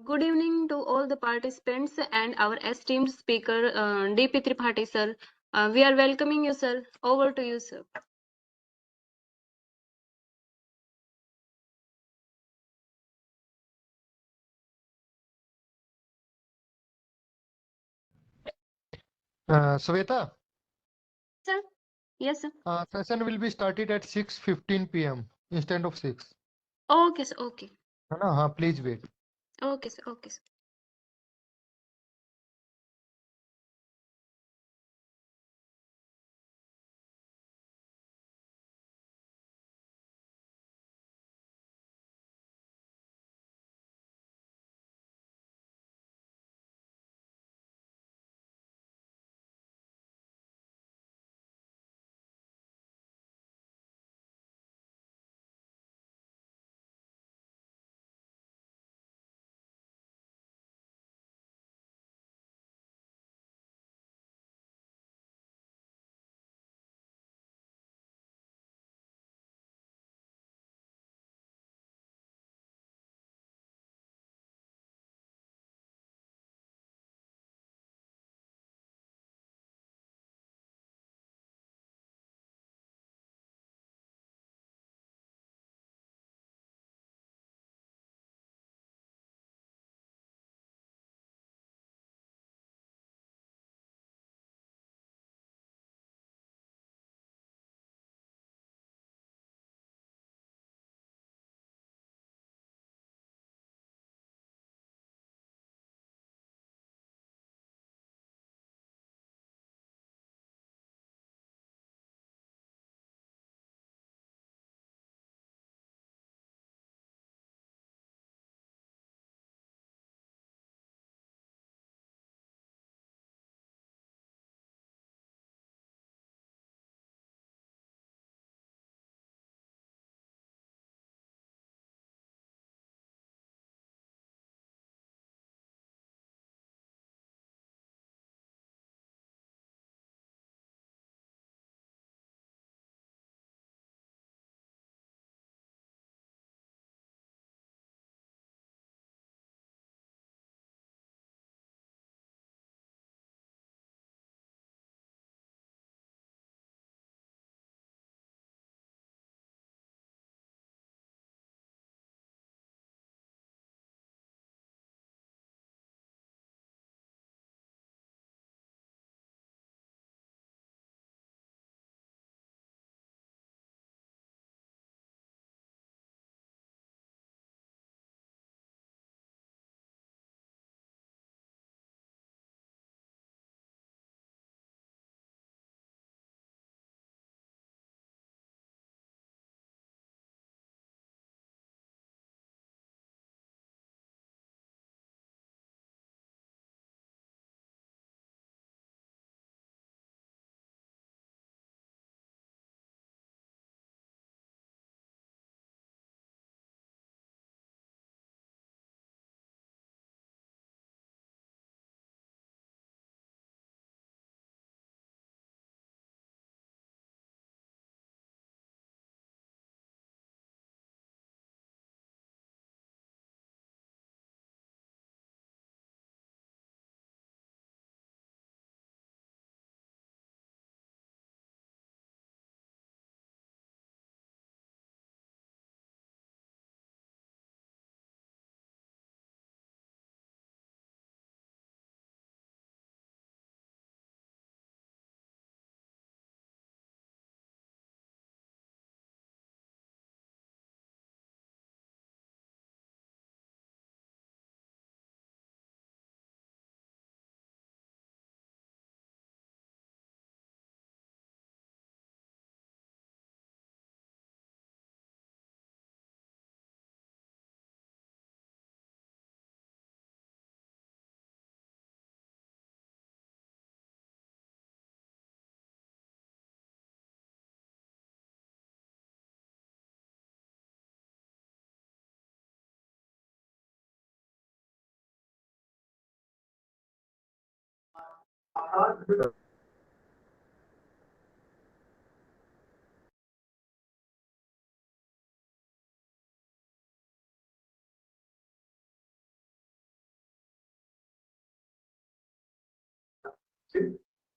Good evening to all the participants and our esteemed speaker, DP Tripathi sir. We are welcoming you, sir. Over to you, sir. Sweta, Sir? Yes, sir. session will be started at 6:15 p.m. instead of 6. Okay, sir. Okay. है ना? हाँ, please wait. Okay, sir. Okay, sir.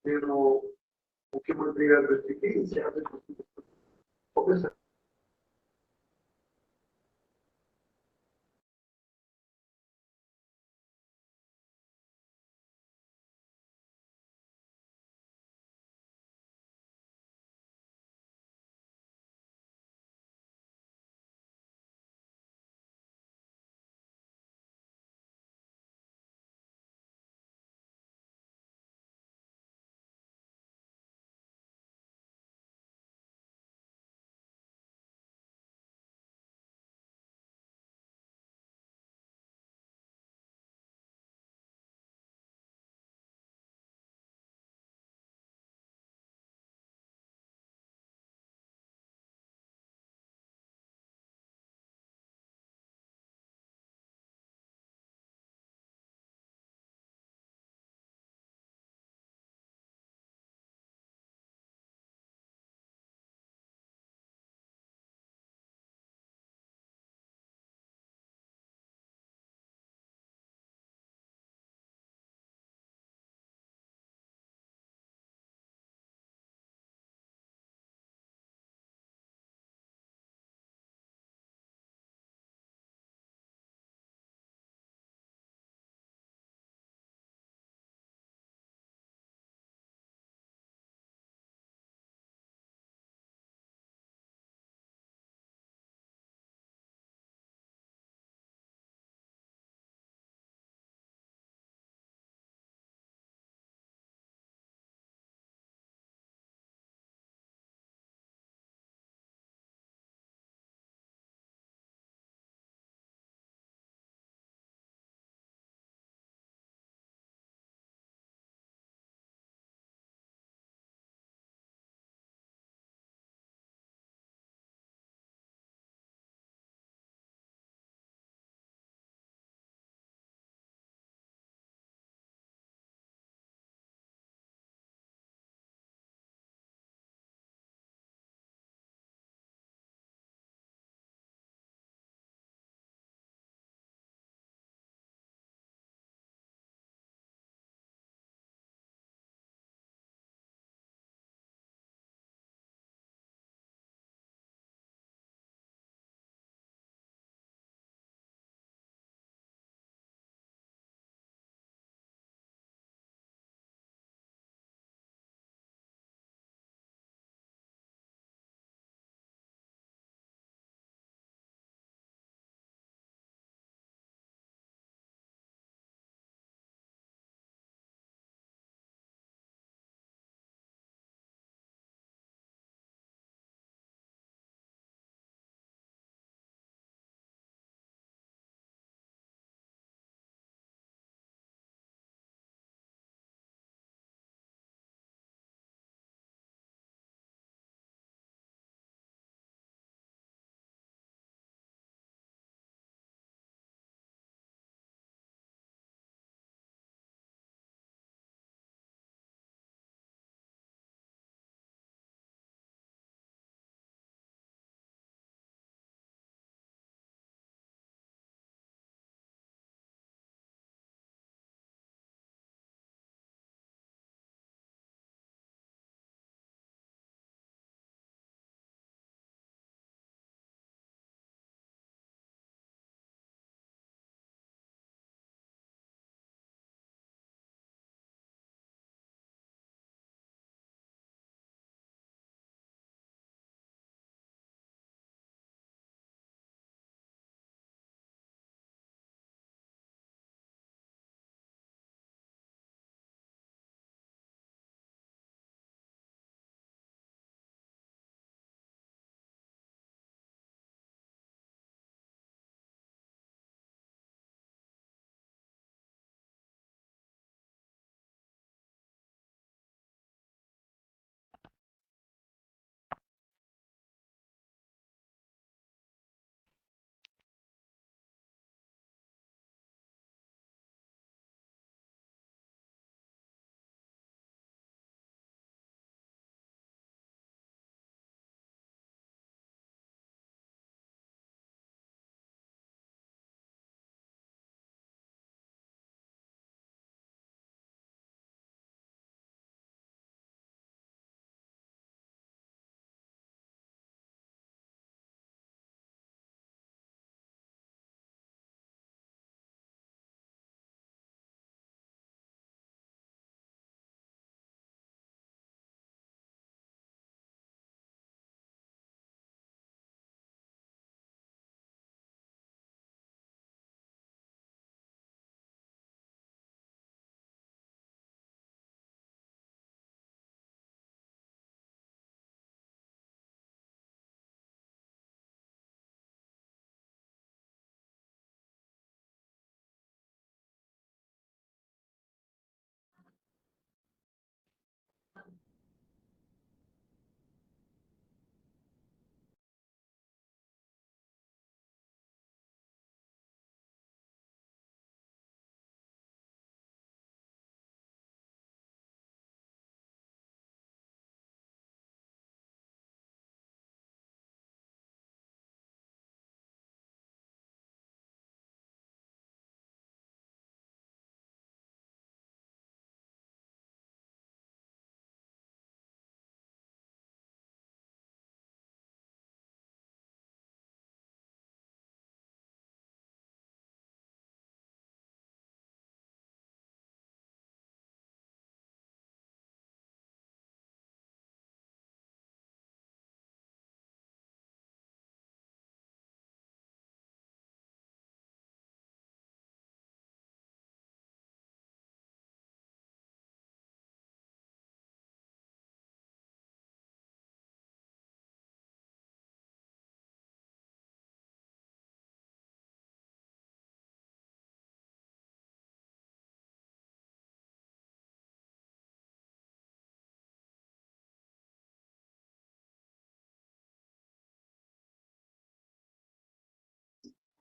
నేను ముఖ్యమంత్రి గారి దృష్టికి okay sir.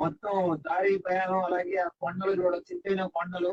మొత్తం దారి ప్రయాణం అలాగే ఆ కొండలు చూడొచ్చు, ఎత్తైన కొండలు.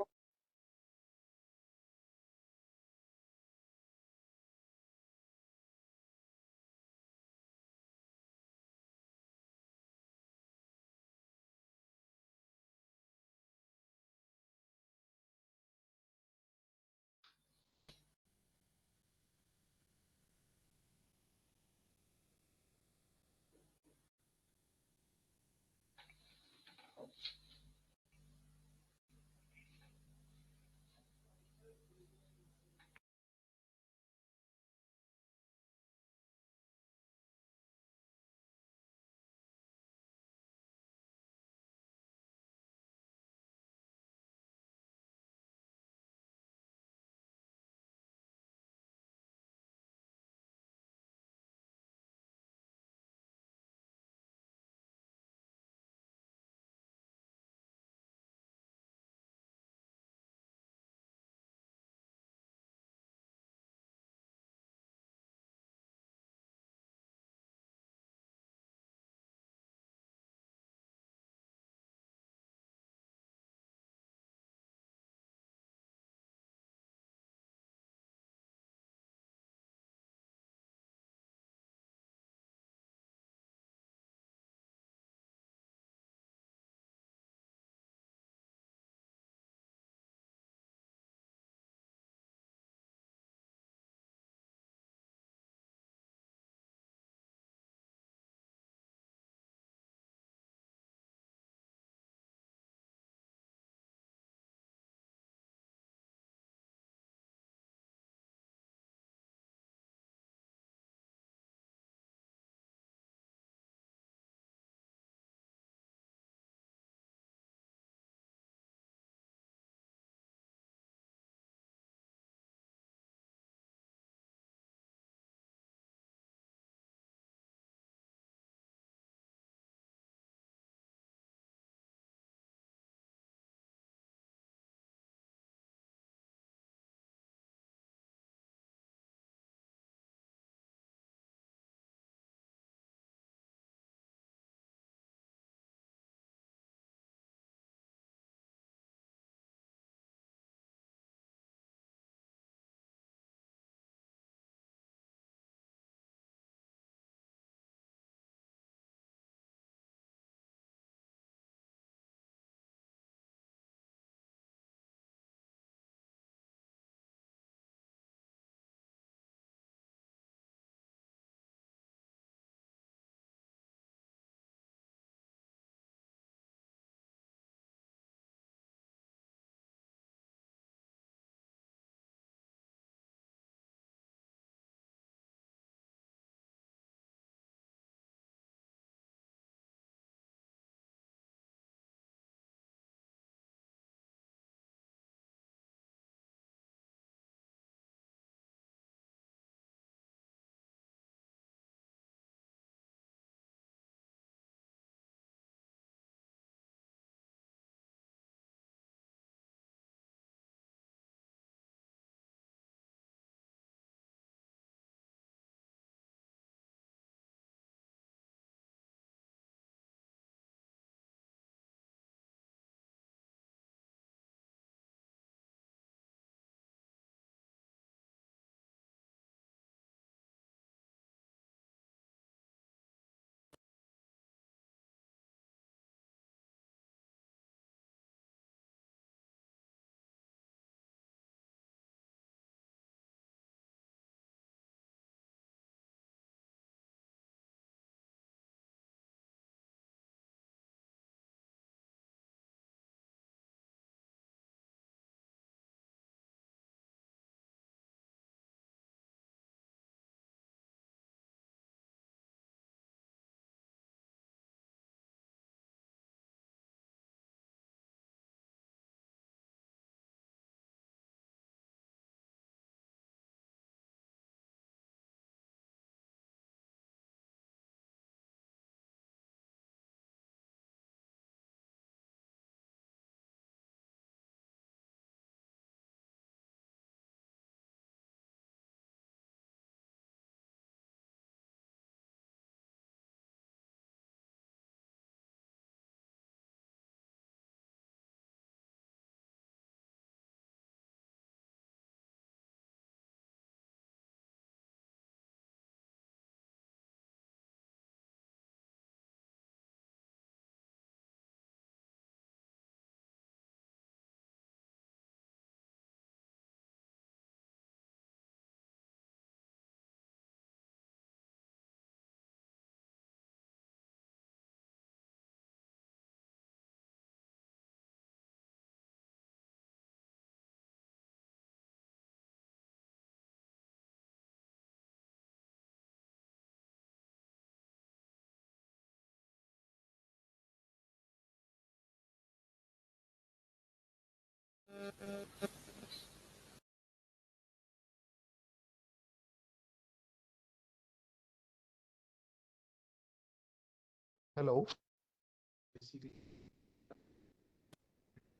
Hello.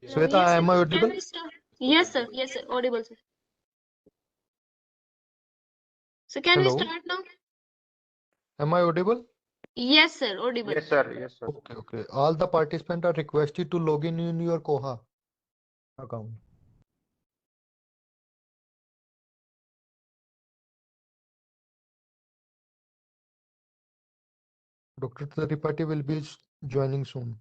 Yes, Sweta, sir. am I Can audible? we start? Yes, sir. Yes, sir. Audible, sir. So can we Hello. start now? Am I audible? Yes, sir. Audible. Yes, sir. Yes, sir. Okay, okay. All the participants are requested to log in your Koha account. Dr. Tripathi will be joining soon.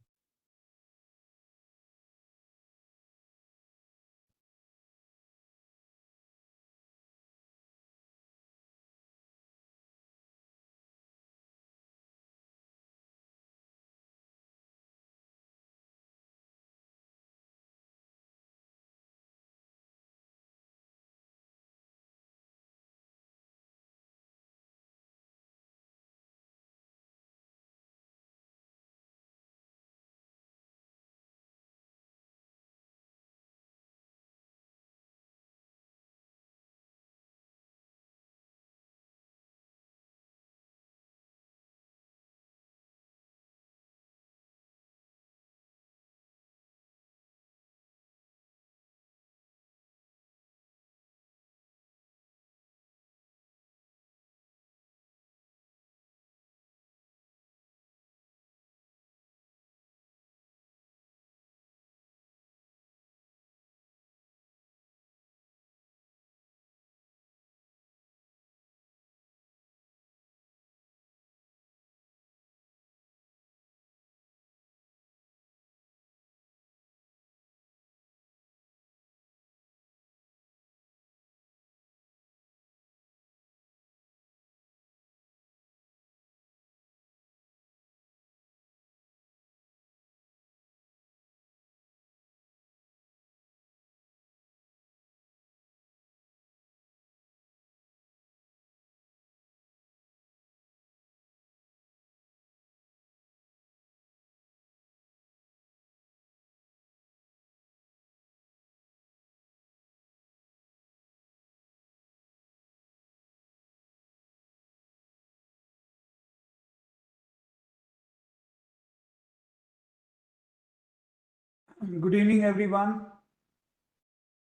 Good evening, everyone.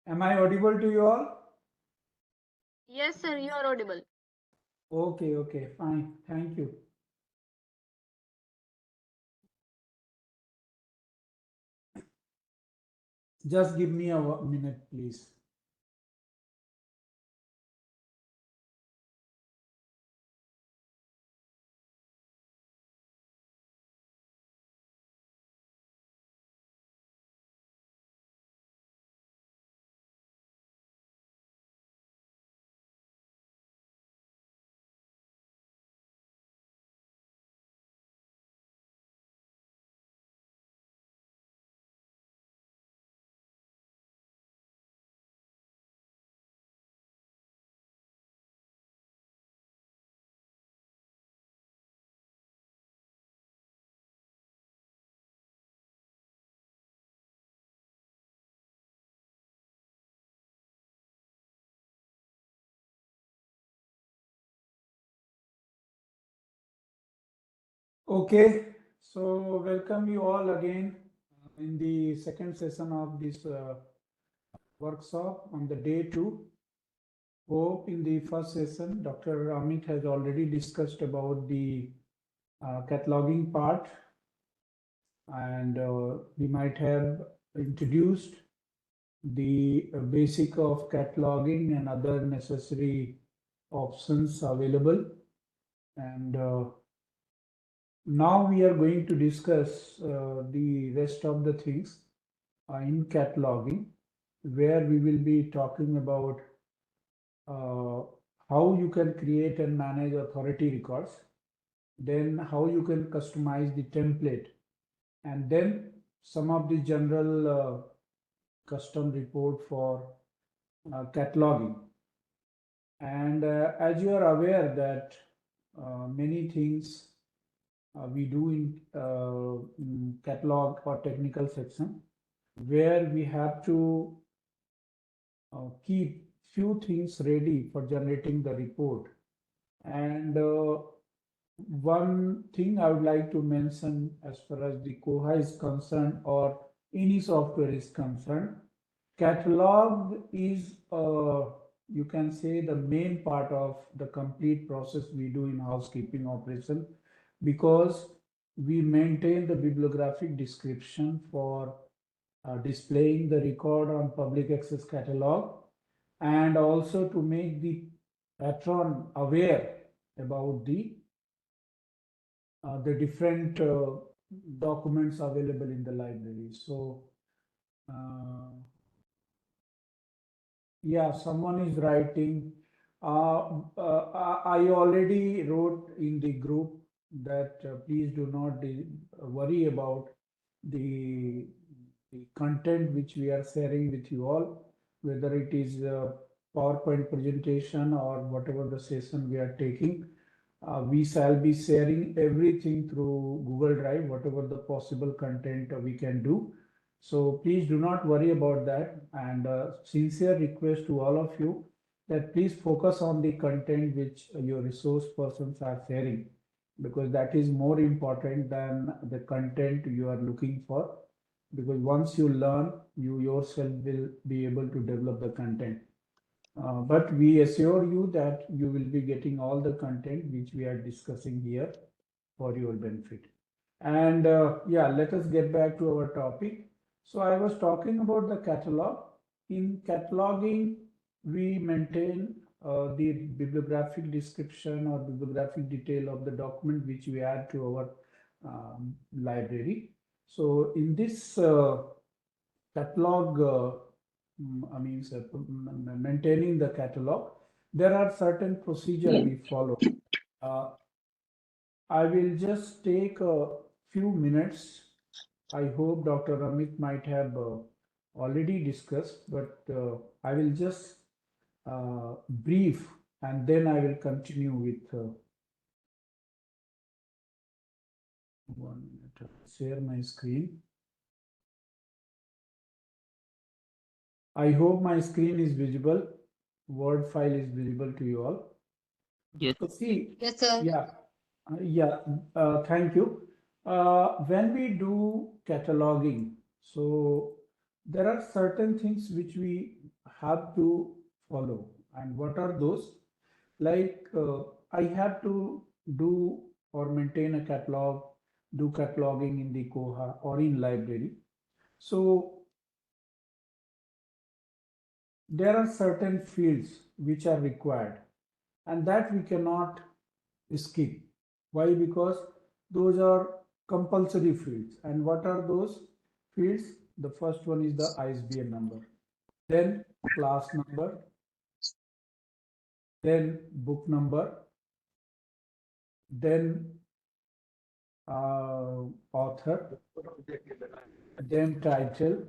Am I audible to you all? Yes, sir. You are audible. Okay, okay, fine. Thank you. Just give me a minute, please. Okay, so welcome you all again in the second session of this workshop on the day 2. Hope in the first session, Dr. Amit has already discussed about the cataloging part, and we might have introduced the basic of cataloging and other necessary options available. And now we are going to discuss the rest of the things in cataloging, where we will be talking about how you can create and manage authority records, then how you can customize the template, and then some of the general custom report for cataloging. And as you are aware that many things we do in catalog or technical section, where we have to keep few things ready for generating the report. And one thing I would like to mention as far as the Koha is concerned or any software is concerned, catalog is, you can say, the main part of the complete process we do in housekeeping operation, because we maintain the bibliographic description for displaying the record on public access catalog, and also to make the patron aware about the different documents available in the library. So yeah, someone is writing. I already wrote in the group that please do not worry about the content which we are sharing with you all, whether it is a PowerPoint presentation or whatever the session we are taking. We shall be sharing everything through Google Drive, whatever the possible content we can do. So please do not worry about that. And sincere request to all of you that please focus on the content which your resource persons are sharing, because that is more important than the content you are looking for. Because once you learn, you yourself will be able to develop the content. But we assure you that you will be getting all the content which we are discussing here for your benefit. And yeah, let us get back to our topic. So I was talking about the catalog. In cataloging, we maintain the bibliographic description or bibliographic detail of the document which we add to our library. So in this catalog, I mean, maintaining the catalog, there are certain procedure we follow. I will just take a few minutes. I hope Dr. Amit might have already discussed, but I will just brief and then I will continue with 1 minute. Share my screen. I hope my screen is visible. Word file is visible to you all. Yes. So see, Yes, sir. yeah, thank you. When we do cataloging, so there are certain things which we have to follow. And what are those? Like I have to do or maintain a catalog, do cataloging in the Koha or in library. So there are certain fields which are required and that we cannot skip. Why? Because those are compulsory fields. And what are those fields? The first one is the ISBN number, then class number, then book number, then author, then title.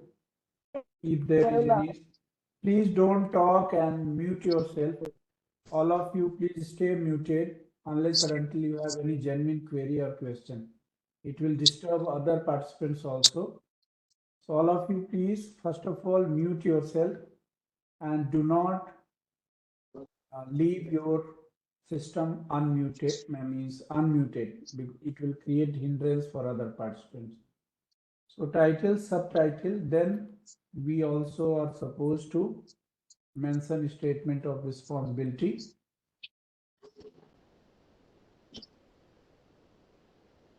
If there is any, please don't talk and mute yourself. All of you, please stay muted unless or until you have any genuine query or question. It will disturb other participants also. So all of you, please, first of all, mute yourself and do not leave your system unmuted, means unmuted. It will create hindrance for other participants. So title, subtitle, then we also are supposed to mention statement of responsibility.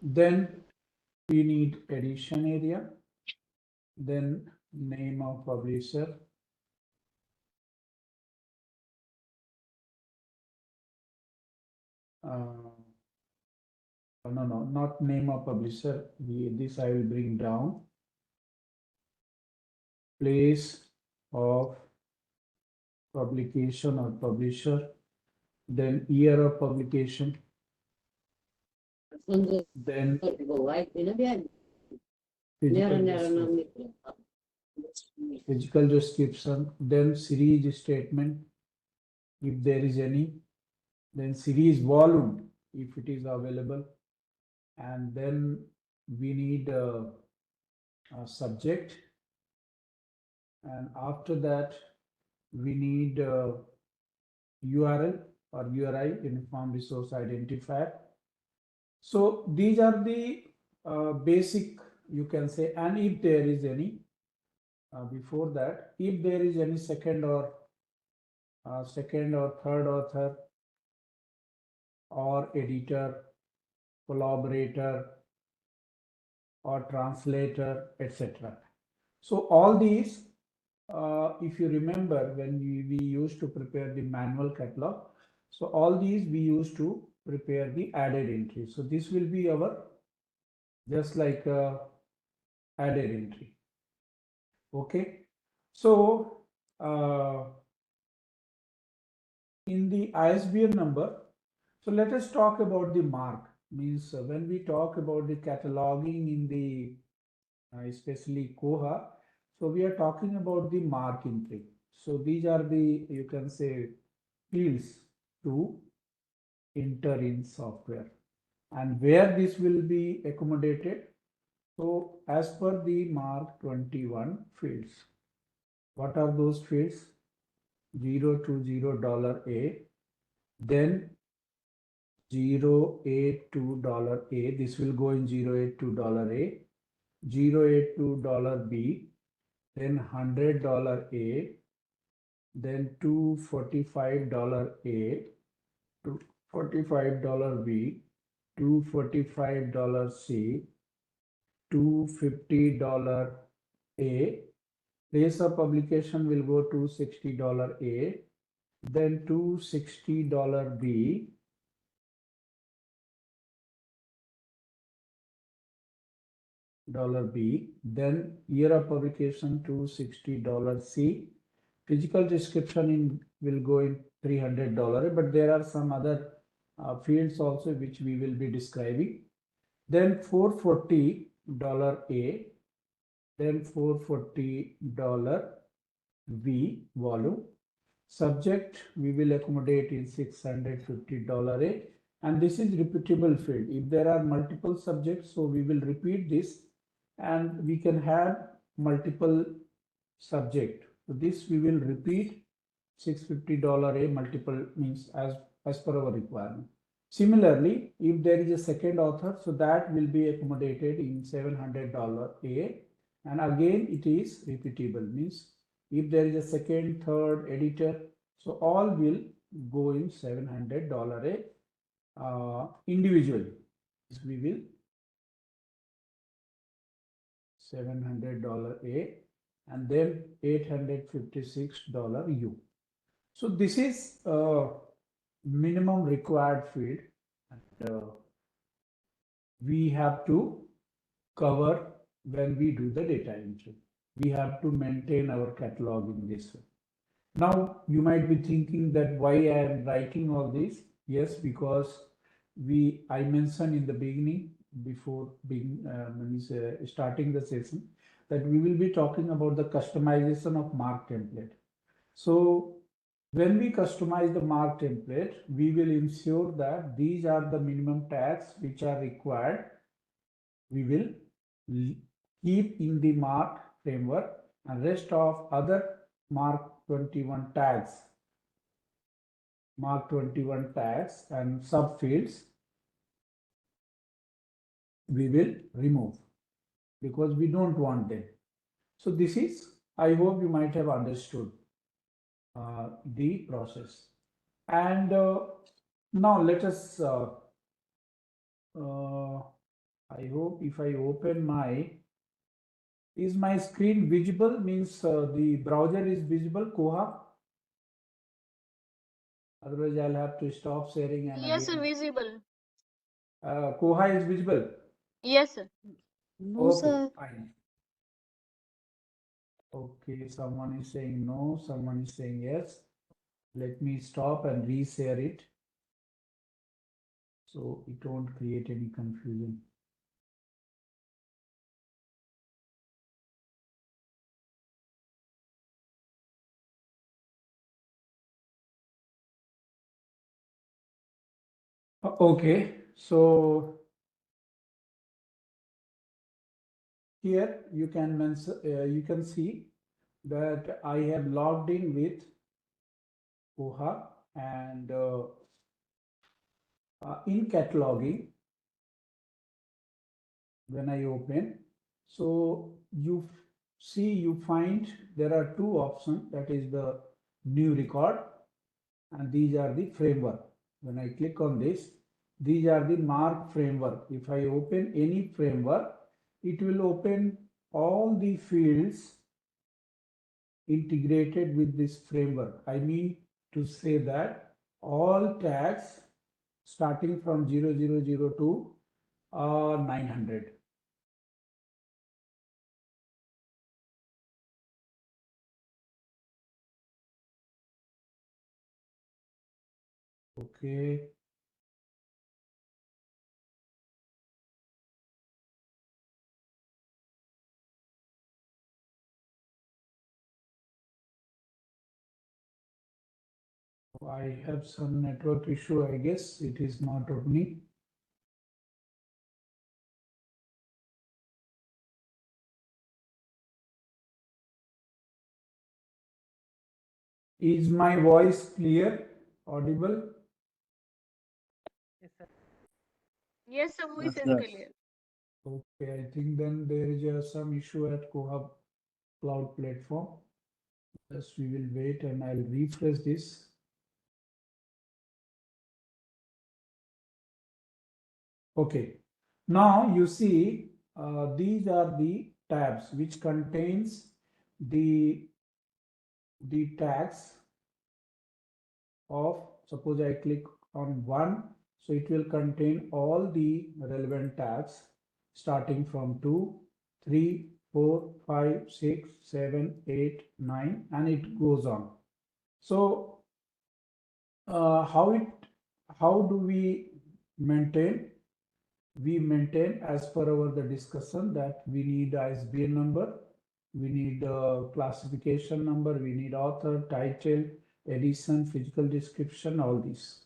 Then we need edition area, then name of publisher, no, not name of publisher. This I will bring down. Place of publication or publisher, then year of publication, then physical description, then series statement, if there is any, then series volume, if it is available, and then we need a subject, and after that we need URL or URI, Uniform Resource Identifier. So these are the basic, you can say, and if there is any, before that, if there is any second or third author or editor, collaborator or translator, etc. So all these, if you remember when we used to prepare the manual catalog, so all these we used to prepare the added entry. So this will be our just like added entry. Okay. So in the ISBN number, so let us talk about the mark. Means when we talk about the cataloging in the especially Koha, so we are talking about the mark entry. So these are the, you can say, fields to enter in software, and where this will be accommodated. So as per the mark 21 fields, what are those fields? $020 then $082 this will go in $082 $082 then $100 then $245 $245 $245 $250 place of publication will go to $60 then $260 $B, then year of publication $260 physical description will go in $300, but there are some other fields also which we will be describing. Then $440 then $440 V volume. Subject we will accommodate in $650 and this is repeatable field. If there are multiple subjects, so we will repeat this and we can have multiple subject. So this we will repeat $650 multiple means as per our requirement. Similarly, if there is a second author, so that will be accommodated in $700 and again it is repeatable means if there is a second, third editor, so all will go in $700 individually. We will $700 and then $856 U. So this is minimum required field, and we have to cover when we do the data entry. We have to maintain our catalog in this way. Now you might be thinking that why I am writing all this. Yes, because I mentioned in the beginning before starting the session that we will be talking about the customization of mark template. So when we customize the mark template, we will ensure that these are the minimum tags which are required. We will keep in the mark framework and rest of other mark 21 tags and subfields we will remove because we don't want them. So this is, I hope you might have understood the process. And now let us, I hope if I open is my screen visible? Means the browser is visible, Koha? Otherwise, I'll have to stop sharing and Yes, sir, again. visible. Koha is visible? Yes, sir. No, Okay, sir. fine. Okay, someone is saying no, someone is saying yes. Let me stop and reshare it so it won't create any confusion. Okay, so here you can see that I have logged in with Koha, and in cataloging, when I open, so you see, you find there are two options, that is the new record, and these are the framework. When I click on this, these are the mark framework. If I open any framework, it will open all the fields integrated with this framework. I mean to say that all tags starting from 0000 to 900. Okay. I have some network issue, I guess it is not opening. Is my voice clear, audible? Yes, sir, voice is Yes. clear. Okay, I think then there is some issue at Koha cloud platform. Just we will wait and I'll refresh this. Okay, now you see these are the tabs which contains the tags of, suppose I click on one, so it will contain all the relevant tags starting from 2, 3, 4, 5, 6, 7, 8, 9, and it goes on. So how do we maintain? We maintain as per our the discussion that we need ISBN number, we need classification number, we need author, title, edition, physical description, all these.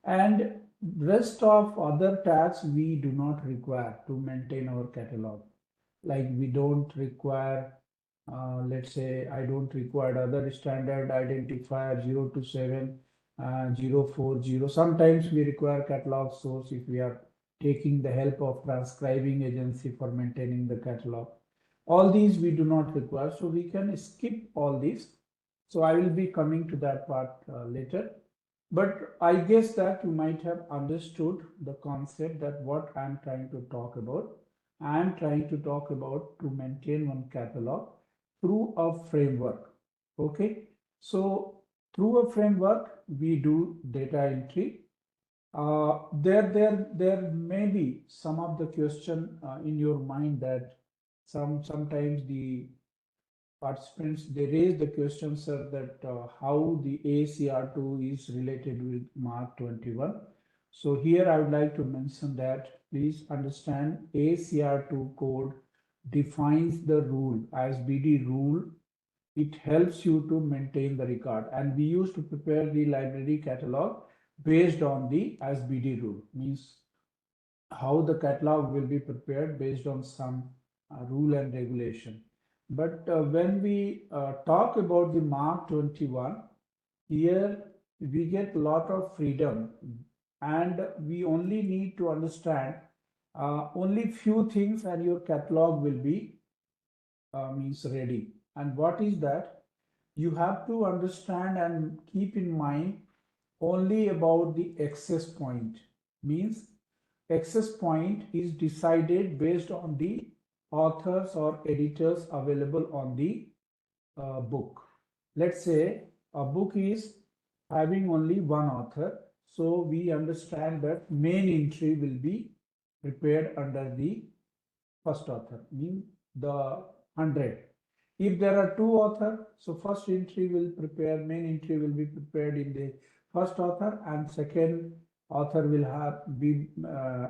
And rest of other tags we do not require to maintain our catalog. Like we don't require, let's say I don't require other standard identifier 0 to 7, 040. Sometimes we require catalog source if we are taking the help of transcribing agency for maintaining the catalog. All these we do not require, so we can skip all these. So I will be coming to that part later. But I guess that you might have understood the concept that what I'm trying to talk about. I'm trying to talk about to maintain one catalog through a framework. Okay, so through a framework, we do data entry. There may be some of the question in your mind that sometimes the participants they raise the question, sir, that how the ACR2 is related with Mark 21. So here I would like to mention that please understand ACR2 code defines the rule as BD rule. It helps you to maintain the record, and we used to prepare the library catalog based on the SBD rule, means how the catalog will be prepared based on some rule and regulation. But when we talk about the Mark 21, here we get a lot of freedom, and we only need to understand only few things and your catalog will be means ready. And what is that? You have to understand and keep in mind only about the access point. Means access point is decided based on the authors or editors available on the book. Let's say a book is having only one author, so we understand that main entry will be prepared under the first author, mean the 100. If there are two authors, so first entry will prepare, main entry will be prepared in the first author, and second author will have be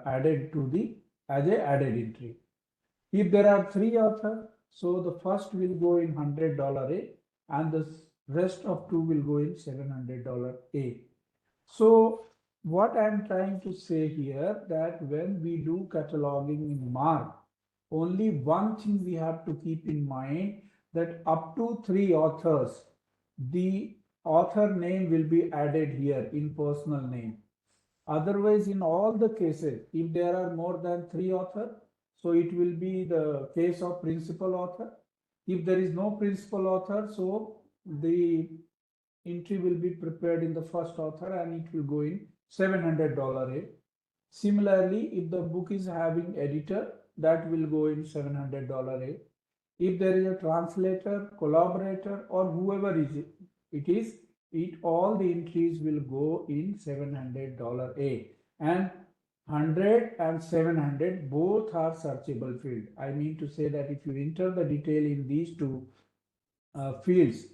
added to the as a added entry. If there are three authors, so the first will go in $100 A, and the rest of two will go in $700 A. So what I'm trying to say here, that when we do cataloging in Mark, only one thing we have to keep in mind, that up to three authors, the author name will be added here in personal name. Otherwise, in all the cases, if there are more than 3 authors, so it will be the case of principal author. If there is no principal author, so the entry will be prepared in the first author and it will go in $700 A. Similarly, if the book is having editor, that will go in $700 A. If there is a translator, collaborator, or whoever it is, all the entries will go in $700 A. And 100 and 700 both are searchable field. I mean to say that if you enter the detail in these two fields,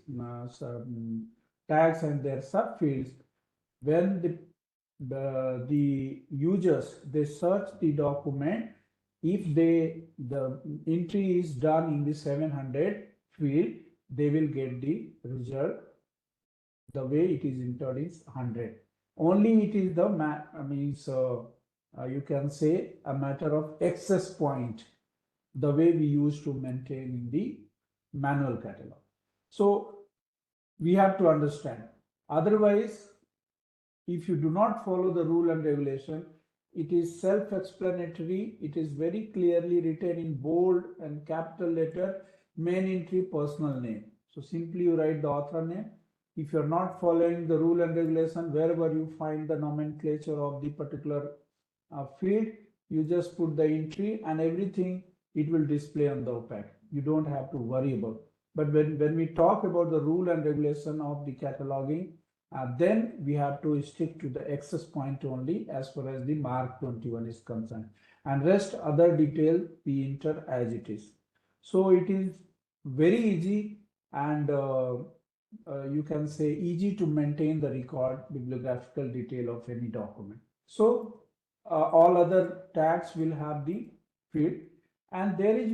tags and their subfields, when the users they search the document, if the entry is done in the 700 field, they will get the result the way it is entered is 100. Only it is the you can say a matter of access point, the way we used to maintain in the manual catalog. So we have to understand. Otherwise, if you do not follow the rule and regulation, it is self-explanatory. It is very clearly written in bold and capital letter, main entry, personal name. So simply you write the author name. If you're not following the rule and regulation, wherever you find the nomenclature of the particular field, you just put the entry and everything, it will display on the OPAC. You don't have to worry about. But when we talk about the rule and regulation of the cataloging, then we have to stick to the access point only as far as the mark 21 is concerned, and rest other detail we enter as it is. So it is very easy and you can say easy to maintain the record bibliographical detail of any document. So all other tags will have the field, and there is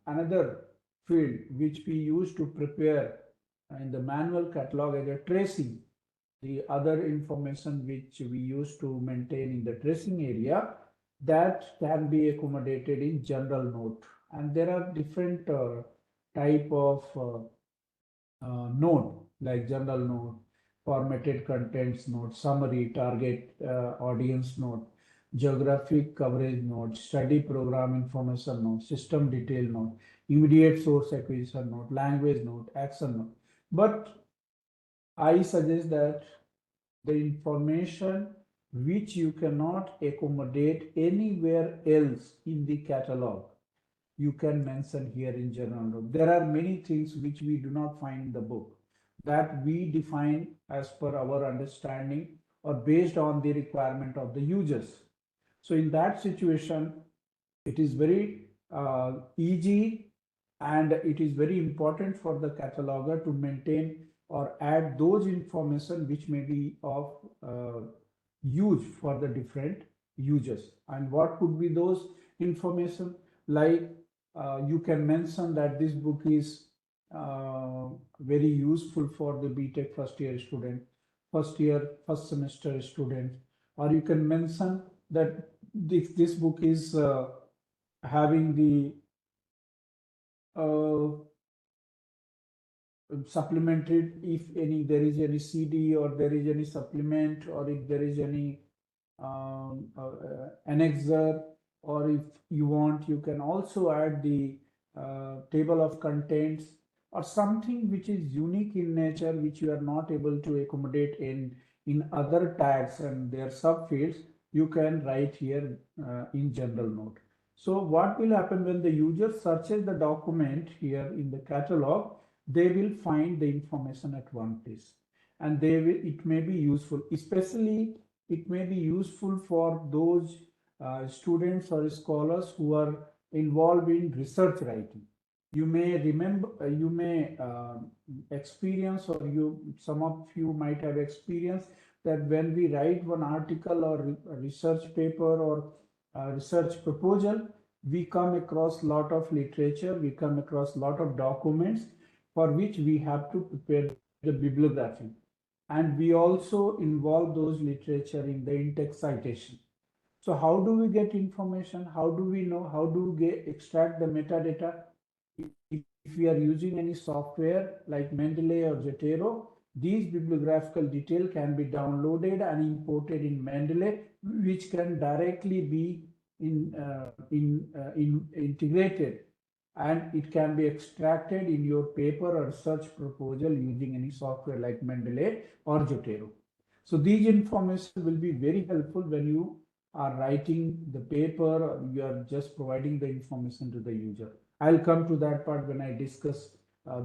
another field which we use to prepare in the manual catalog as a tracing. The other information which we use to maintain in the tracing area, that can be accommodated in general note, and there are different type of note like general note, formatted contents note, summary, target audience note, geographic coverage note, study program information note, system detail note, immediate source acquisition note, language note, action note. But I suggest that the information which you cannot accommodate anywhere else in the catalog, you can mention here in general note. There are many things which we do not find in the book that we define as per our understanding or based on the requirement of the users. So in that situation, it is very easy and it is very important for the cataloger to maintain or add those information which may be of use for the different users. And what could be those information? Like you can mention that this book is very useful for the BTech first year student, first semester student, or you can mention that this book is having the supplemented, if any there is any CD or there is any supplement, or if there is any annexer, or if you want you can also add the table of contents or something which is unique in nature, which you are not able to accommodate in other tags and their subfields. You can write here in general note. So what will happen when the user searches the document here in the catalog, they will find the information at one place, and it may be useful, especially it may be useful for those students or scholars who are involved in research writing. You may remember, you may experience, or some of you might have experienced that when we write one article or a research paper or a research proposal, we come across a lot of literature, we come across a lot of documents for which we have to prepare the bibliography. And we also involve those literature in the in-text citation. So how do we get information? How do we know? How do we extract the metadata? If we are using any software like Mendeley or Zotero, These bibliographical detail can be downloaded and imported in Mendeley, which can directly be integrated, and it can be extracted in your paper or research proposal using any software like Mendeley or Zotero. So these information will be very helpful when you are writing the paper or you are just providing the information to the user. I'll come to that part when I discuss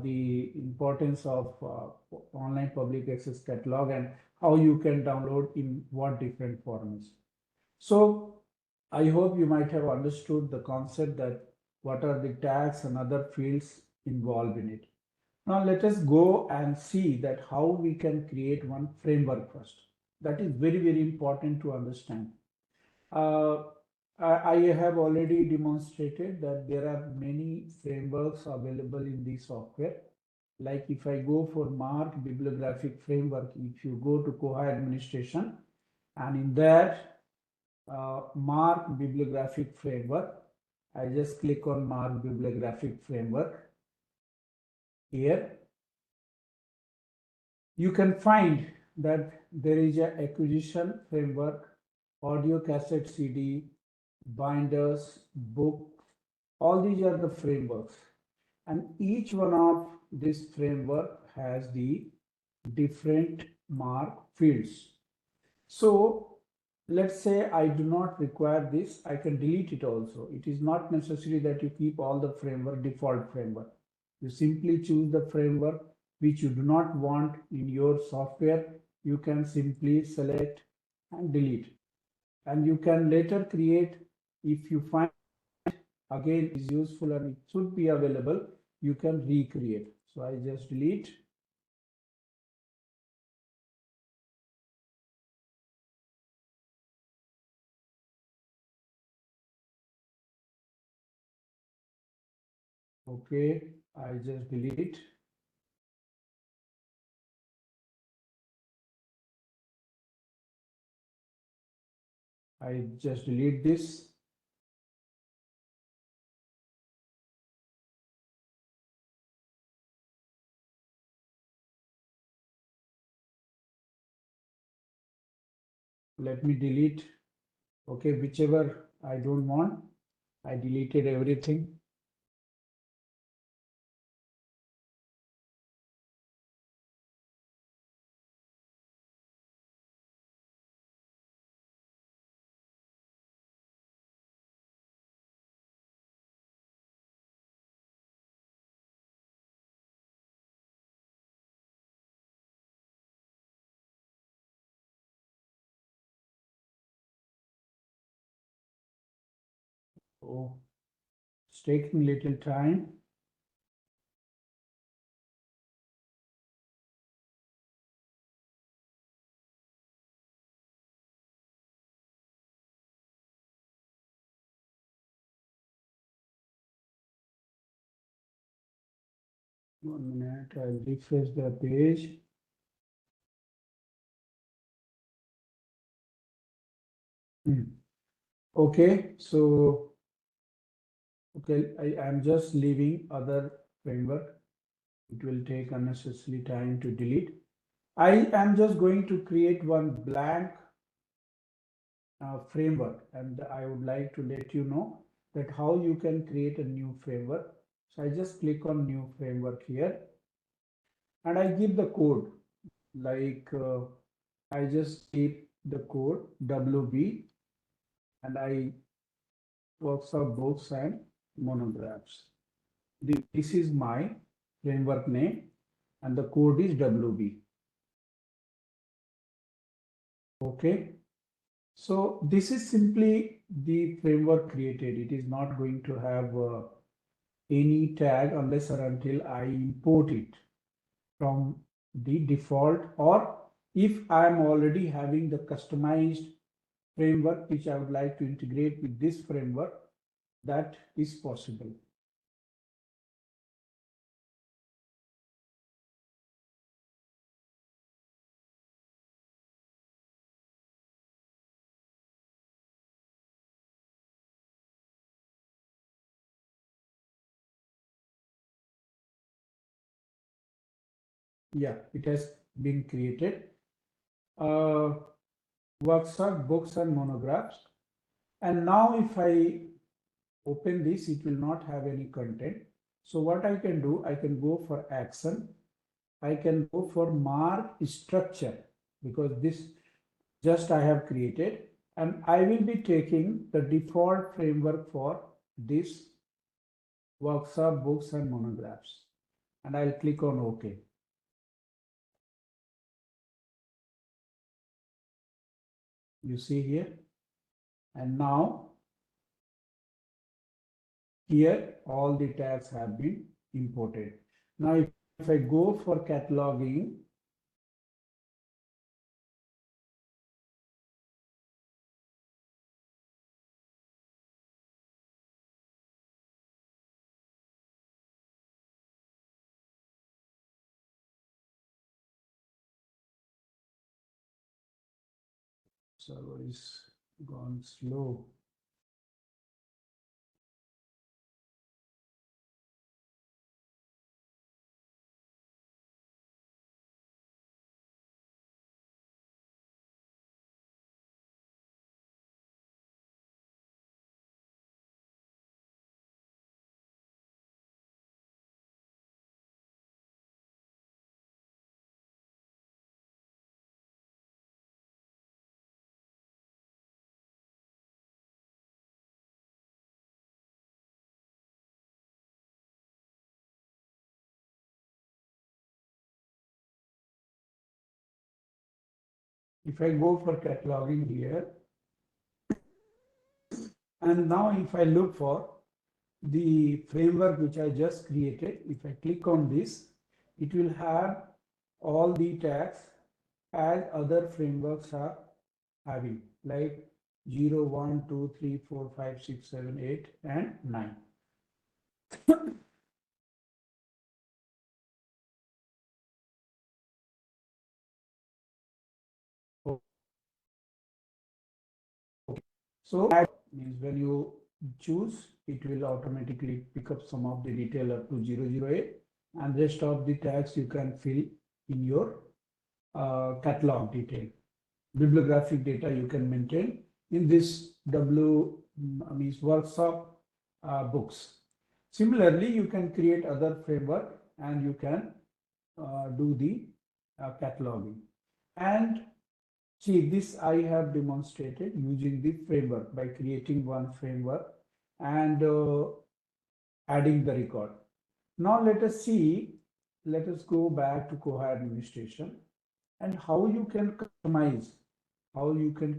the importance of online public access catalog and how you can download in what different formats. So I hope you might have understood the concept that what are the tags and other fields involved in it. Now let us go and see that how we can create one framework first. That is very, very important to understand. I have already demonstrated that there are many frameworks available in the software. Like if I go for Mark bibliographic framework, if you go to Koha administration, and in that Mark bibliographic framework, I just click on Mark bibliographic framework here. You can find that there is a acquisition framework, audio cassette CD, binders, book, all these are the frameworks. And each one of this framework has the different mark fields. So let's say I do not require this, I can delete it also. It is not necessary that you keep all the framework, default framework. You simply choose the framework which you do not want in your software. You can simply select and delete. And you can later create, if you find again is useful and it should be available, you can recreate. So I just delete. Okay, I just delete. I just delete this. Let me delete. Okay, whichever I don't want, I deleted everything. So it's taking little time. One minute, I'll refresh the page. Okay, so okay, I am just leaving other framework. It will take unnecessary time to delete. I am just going to create one blank framework, and I would like to let you know that how you can create a new framework. So I just click on new framework here, and I give the code like I just keep the code WB, and I workshop books and monographs. This is my framework name, and the code is WB. Okay. So this is simply the framework created. It is not going to have any tag unless or until I import it from the default, or if I am already having the customized framework which I would like to integrate with this framework, that is possible. Yeah, it has been created. Workshop, books and monographs. And now if I open this, it will not have any content. So what I can do, I can go for action. I can go for mark structure, because this just I have created, and I will be taking the default framework for this workshop, books and monographs, and I'll click on OK. You see here, and now here all the tags have been imported. Now if I go for cataloging, server is gone slow. If I go for cataloging here, and now if I look for the framework which I just created, if I click on this, it will have all the tags as other frameworks are having, like 0, 1, 2, 3, 4, 5, 6, 7, 8, and 9. So that means when you choose, it will automatically pick up some of the detail up to 008, and rest of the tags you can fill in your catalog detail. Bibliographic data you can maintain in this means workshop books. Similarly, you can create other framework and you can do the cataloging. And see, this I have demonstrated using the framework by creating one framework and adding the record. Now let us see, let us go back to Koha administration and how you can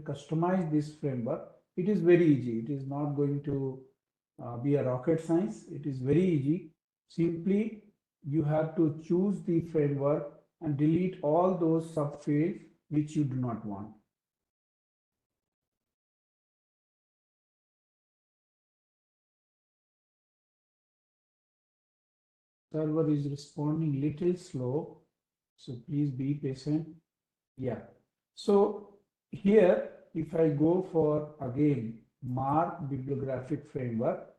customize this framework. It is very easy. It is not going to be a rocket science. It is very easy. Simply, you have to choose the framework and delete all those subfields which you do not want. Server is responding little slow, so please be patient. Yeah. So here, if I go for again mark bibliographic framework,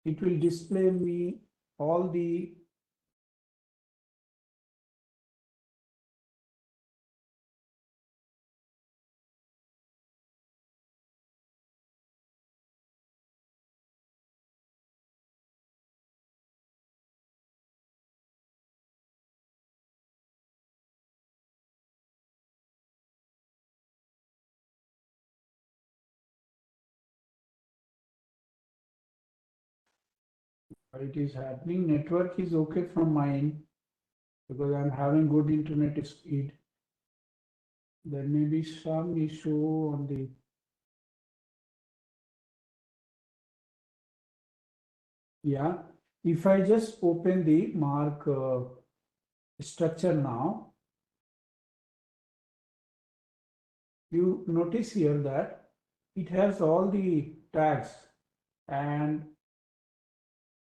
it will display me all the it is happening. Network is okay from mine because I'm having good internet speed. There may be some issue on the yeah. If I just open the mark structure now, you notice here that it has all the tags, and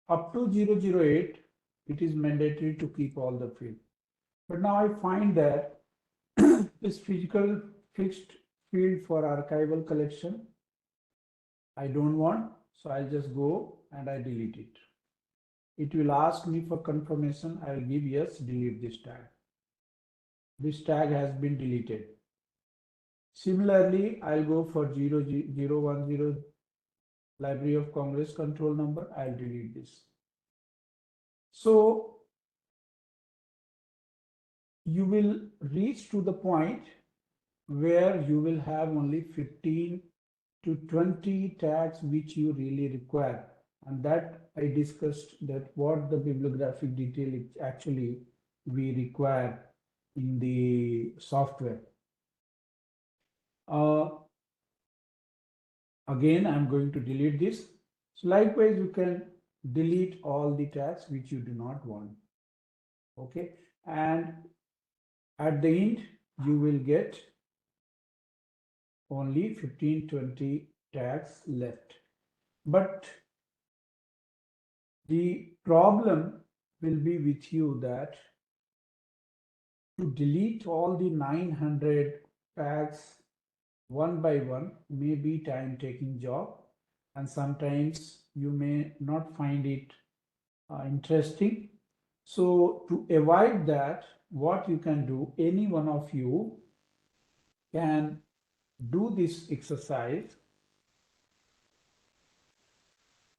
up to 008 it is mandatory to keep all the fields. But now I find that this physical fixed field for archival collection I don't want, so I'll just go and I delete it. It will ask me for confirmation. I'll give yes, delete this tag. this tag has been deleted. Similarly, I'll go for 0010 Library of Congress control number. I'll delete this. So you will reach to the point where you will have only 15 to 20 tags which you really require. And that I discussed that what the bibliographic detail actually we require in the software. Again, I'm going to delete this. So likewise, you can delete all the tags which you do not want. Okay. And at the end, you will get only 15-20 tags left. But the problem will be with you that to delete all the 900 tags one by one may be time taking job, and sometimes you may not find it interesting. So to avoid that, what you can do, any one of you can do this exercise,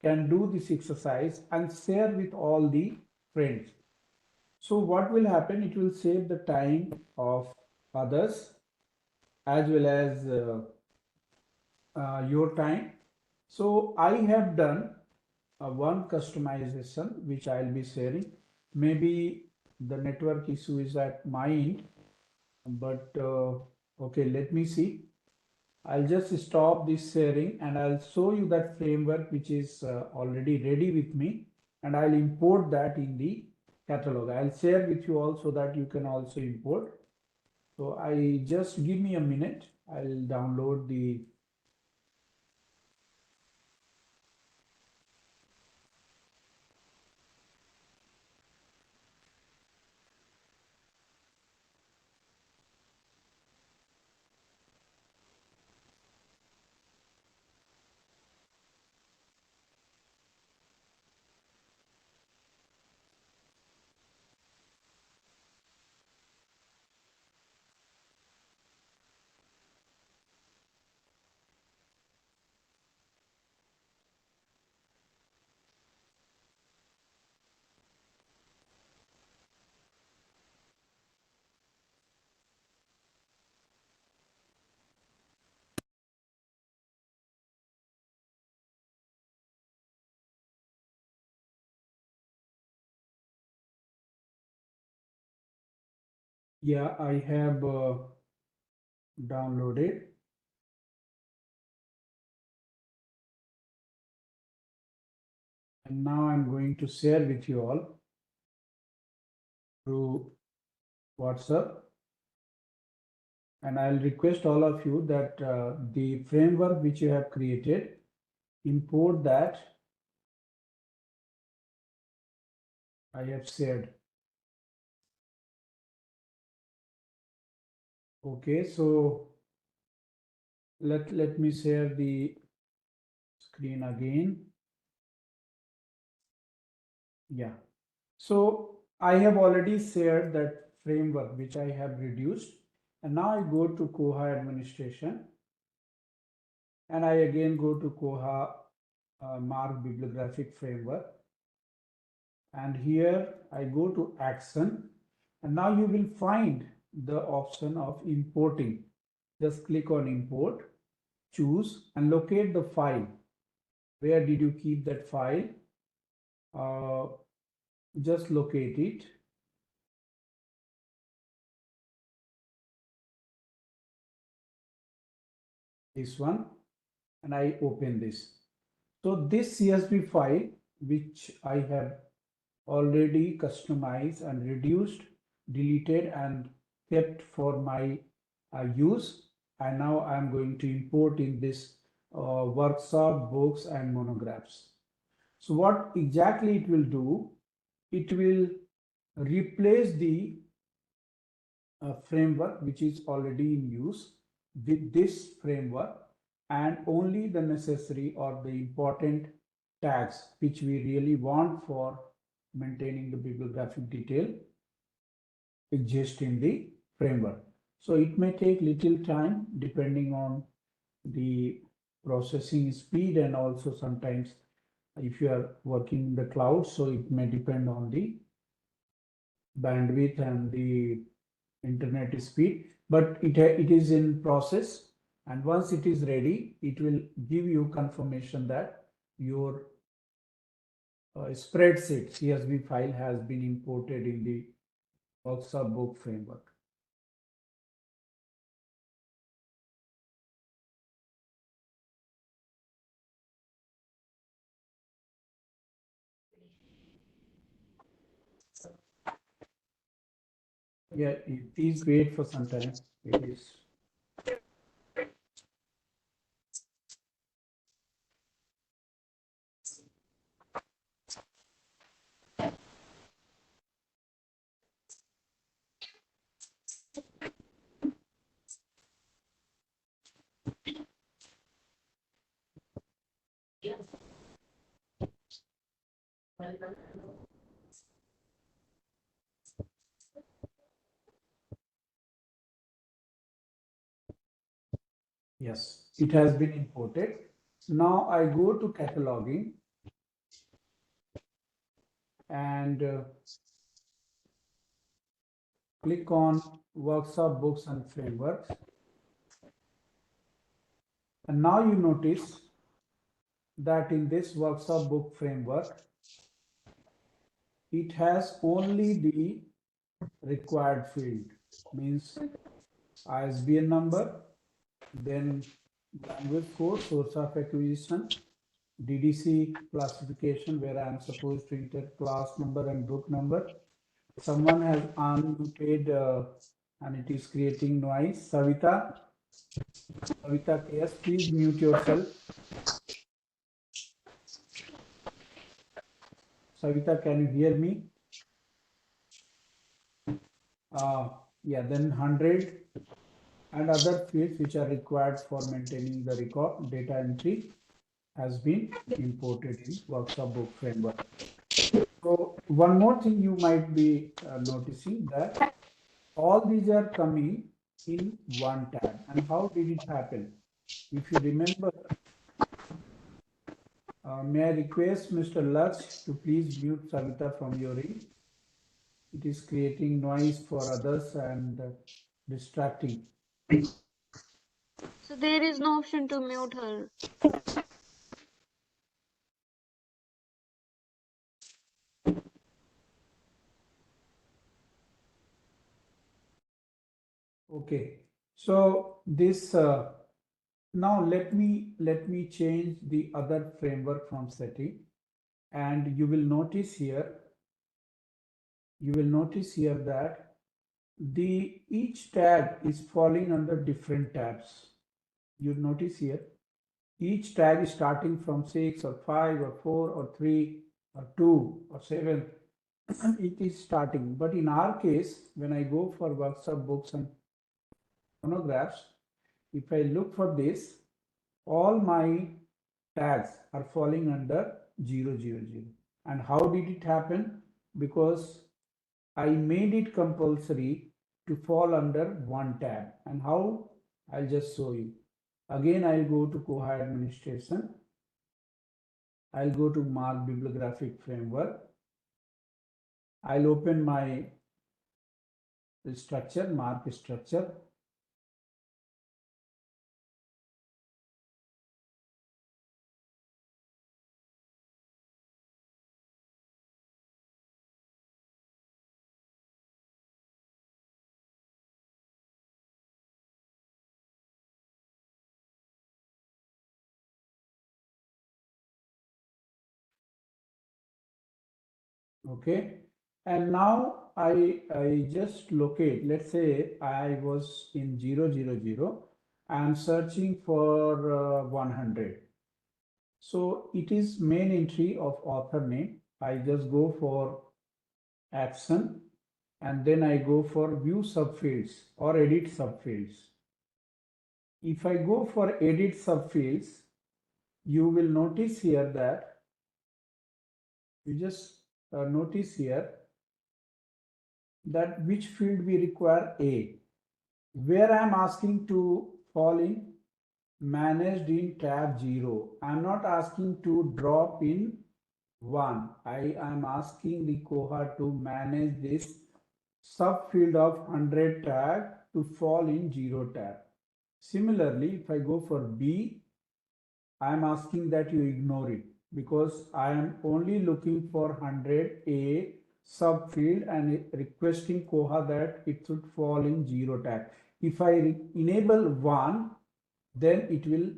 and share with all the friends. So what will happen? It will save the time of others as well as your time. So I have done one customization which I'll be sharing. Maybe the network issue is at my end, but okay, let me see. I'll just stop this sharing and I'll show you that framework which is already ready with me, and I'll import that in the catalog. I'll share with you all so that you can also import. So I just give me a minute. I'll download the yeah, I have downloaded. And now I'm going to share with you all through WhatsApp. And I'll request all of you that the framework which you have created, import that I have shared. Okay, so let me share the screen again. Yeah. So I have already shared that framework which I have reduced. And now I go to Koha administration. And I again go to Koha Mark bibliographic framework. And here I go to action. And now you will find the option of importing. Just click on import, choose and locate the file. Where did you keep that file? Just locate it. This one, and I open this. So this CSV file, which I have already customized and reduced, deleted and kept for my use, and now I'm going to import in this workshop, books and monographs. So what exactly it will do, it will replace the framework which is already in use with this framework, and only the necessary or the important tags which we really want for maintaining the bibliographic detail exist in the framework. So it may take little time depending on the processing speed, and also sometimes if you are working in the cloud, so it may depend on the bandwidth and the internet speed, but it is in process, and once it is ready, it will give you confirmation that your spreadsheet CSV file has been imported in the workshop book framework. Yeah, please wait for some time. It is. Yes, it has been imported. Now I go to cataloging and click on workshop books and frameworks. And now you notice that in this workshop book framework, it has only the required field, means ISBN number, then language code, source of acquisition, DDC classification, where I am supposed to enter class number and book number. Someone has unpaid and it is creating noise. Savita, yes, please mute yourself. Savita, can you hear me? Yeah, then 100 and other fields which are required for maintaining the record data entry has been imported in workshop book framework. So one more thing you might be noticing that all these are coming in one tab. And how did it happen? If you remember, may I request Mr. Lux to please mute Savita from your end. It is creating noise for others and distracting. So there is no option to mute her. Okay, so this now let me change the other framework from setting, and you will notice here that the each tag is falling under different tabs. You notice here each tag is starting from 6 or 5 or 4 or 3 or 2 or 7. It is starting, but in our case, when I go for workshop books and monographs, if I look for this, all my tags are falling under 000. And how did it happen? Because I made it compulsory to fall under one tab. And how? I'll just show you. Again, I'll go to Koha administration. I'll go to Mark Bibliographic Framework. I'll open my structure, Mark structure. Okay, and now I just locate, let's say I was in 000, I'm searching for 100. So it is main entry of author name. I just go for action and then I go for view subfields or edit subfields. If I go for edit subfields, you will notice here that you just notice here that which field we require A. where I'm asking to fall in managed in tab 0. I'm not asking to drop in 1. I am asking the Koha to manage this subfield of 100 tag to fall in 0 tab. Similarly, if I go for B, I am asking that you ignore it because I am only looking for 100A subfield and requesting Koha that it should fall in 0 tag. If I enable 1, then it will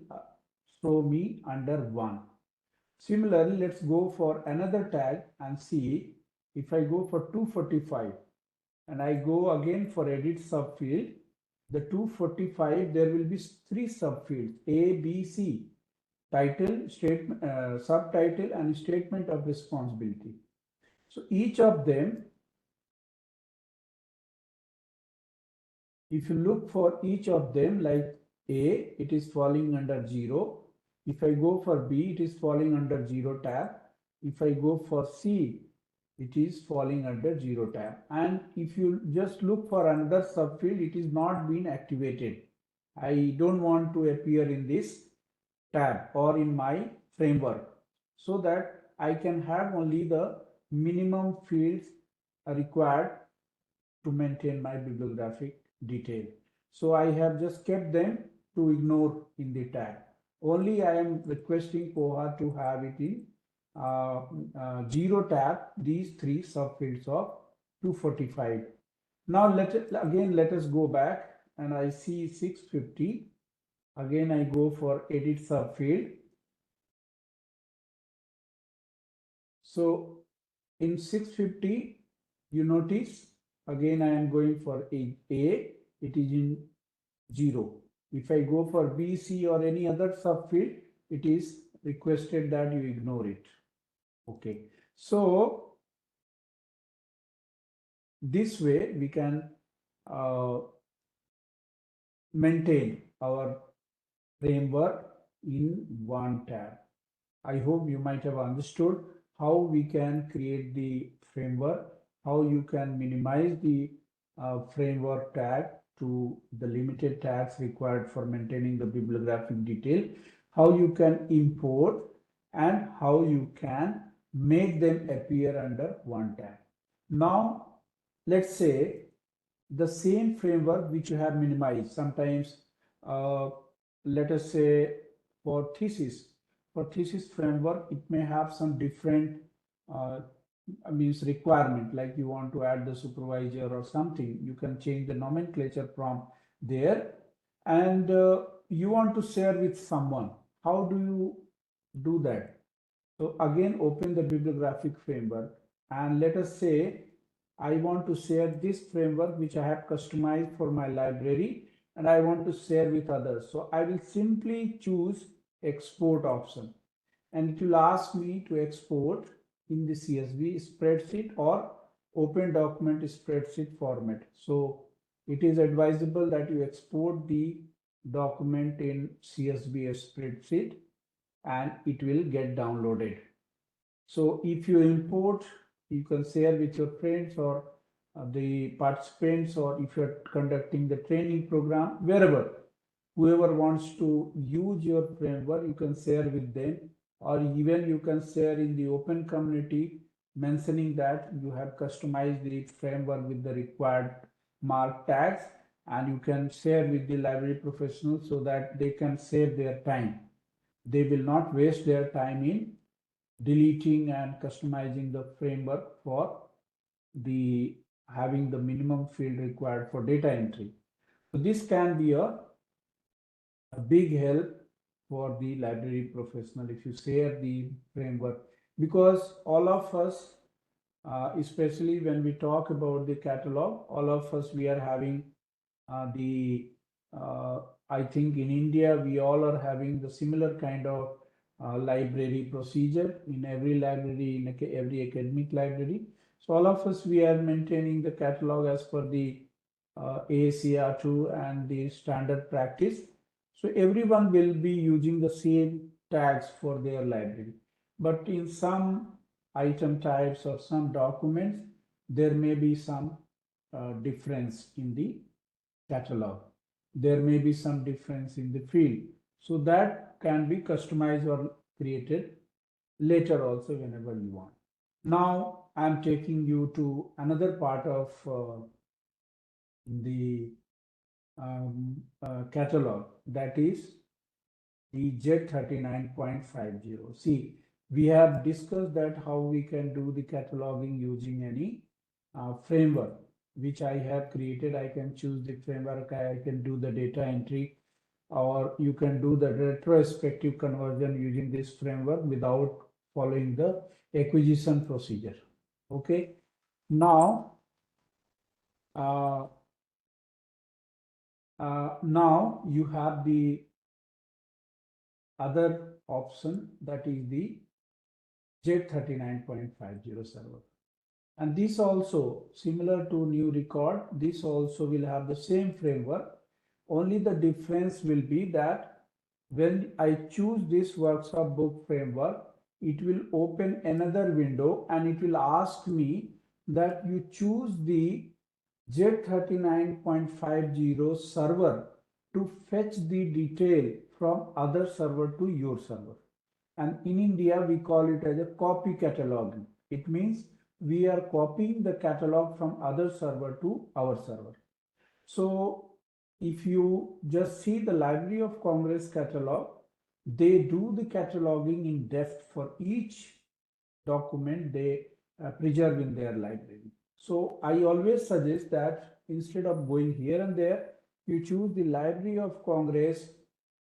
show me under 1. Similarly, let's go for another tag and see if I go for 245 and I go again for edit subfield, the 245, there will be 3 subfields A, B, C, title, statement, subtitle and statement of responsibility. So each of them, if you look for each of them, like A, it is falling under 0. If I go for B, it is falling under 0 tab. If I go for C, it is falling under 0 tab. And if you just look for another subfield, it is not been activated. I don't want to appear in this tab or in my framework, so that I can have only the minimum fields required to maintain my bibliographic detail. So I have just kept them to ignore in the tag. Only I am requesting Koha to have it in 0 tab, these 3 subfields of 245. Now let us go back and I see 650. Again, I go for edit subfield. So in 650, you notice again I am going for A, it is in 0. If I go for B, C or any other subfield, it is requested that you ignore it. Okay, so this way we can maintain our framework in one tab. I hope you might have understood how we can create the framework, how you can minimize the framework tag to the limited tags required for maintaining the bibliographic detail, how you can import, and how you can make them appear under one tag. Now, let's say the same framework which you have minimized. Sometimes, let us say for thesis framework, it may have some different means requirement, like you want to add the supervisor or something. You can change the nomenclature from there, and you want to share with someone. How do you do that? So again, open the bibliographic framework and let us say I want to share this framework which I have customized for my library and I want to share with others. So I will simply choose export option and it will ask me to export in the CSV spreadsheet or open document spreadsheet format. So it is advisable that you export the document in CSV spreadsheet and it will get downloaded. So if you import, you can share with your friends or the participants, or if you're conducting the training program, wherever, whoever wants to use your framework, you can share with them, or even you can share in the open community, mentioning that you have customized the framework with the required mark tags, and you can share with the library professionals so that they can save their time. They will not waste their time in deleting and customizing the framework for the having the minimum field required for data entry. So this can be a big help for the library professional if you share the framework, because all of us, especially when we talk about the catalog, all of us, we are having I think in India, we all are having the similar kind of library procedure in every library, in every academic library. So all of us, we are maintaining the catalog as per the AACR2 and the standard practice. So everyone will be using the same tags for their library. But in some item types or some documents, there may be some difference in the catalog. there may be some difference in the field. So that can be customized or created later also whenever you want. Now I'm taking you to another part of the catalog, that is the Z39.50. See, we have discussed that how we can do the cataloging using any framework which I have created. I can choose the framework, I can do the data entry, or you can do the retrospective conversion using this framework without following the acquisition procedure. Okay, now now you have the other option, that is the Z39.50 server. And this also similar to new record, this also will have the same framework. Only the difference will be that when I choose this workshop book framework, it will open another window and it will ask me that you choose the Z39.50 server to fetch the detail from other server to your server. And in India, we call it as a copy cataloging. It means we are copying the catalog from other server to our server. So if you just see the Library of Congress catalog, they do the cataloging in depth for each document they preserve in their library. So I always suggest that instead of going here and there, you choose the Library of Congress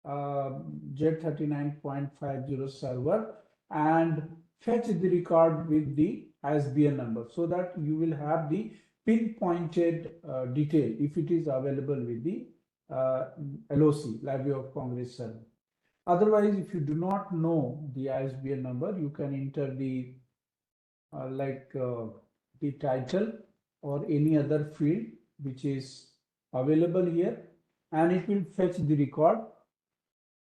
Z39.50 server and fetch the record with the ISBN number so that you will have the pinpointed detail if it is available with the LOC, Library of Congress server. Otherwise, if you do not know the ISBN number, you can enter the the title or any other field which is available here, and it will fetch the record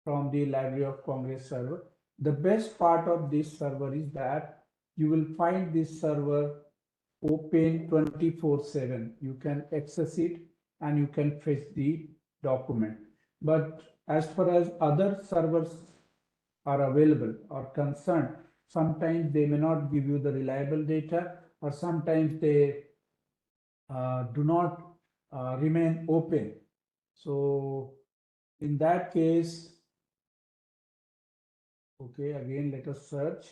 from the Library of Congress server. The best part of this server is that you will find this server open 24/7. You can access it and you can fetch the document. But as far as other servers are available or concerned, sometimes they may not give you the reliable data, or sometimes they do not remain open. So in that case, okay, again, let us search.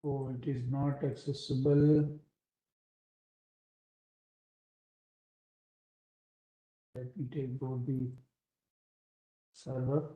Oh, it is not accessible. Let me take both the server.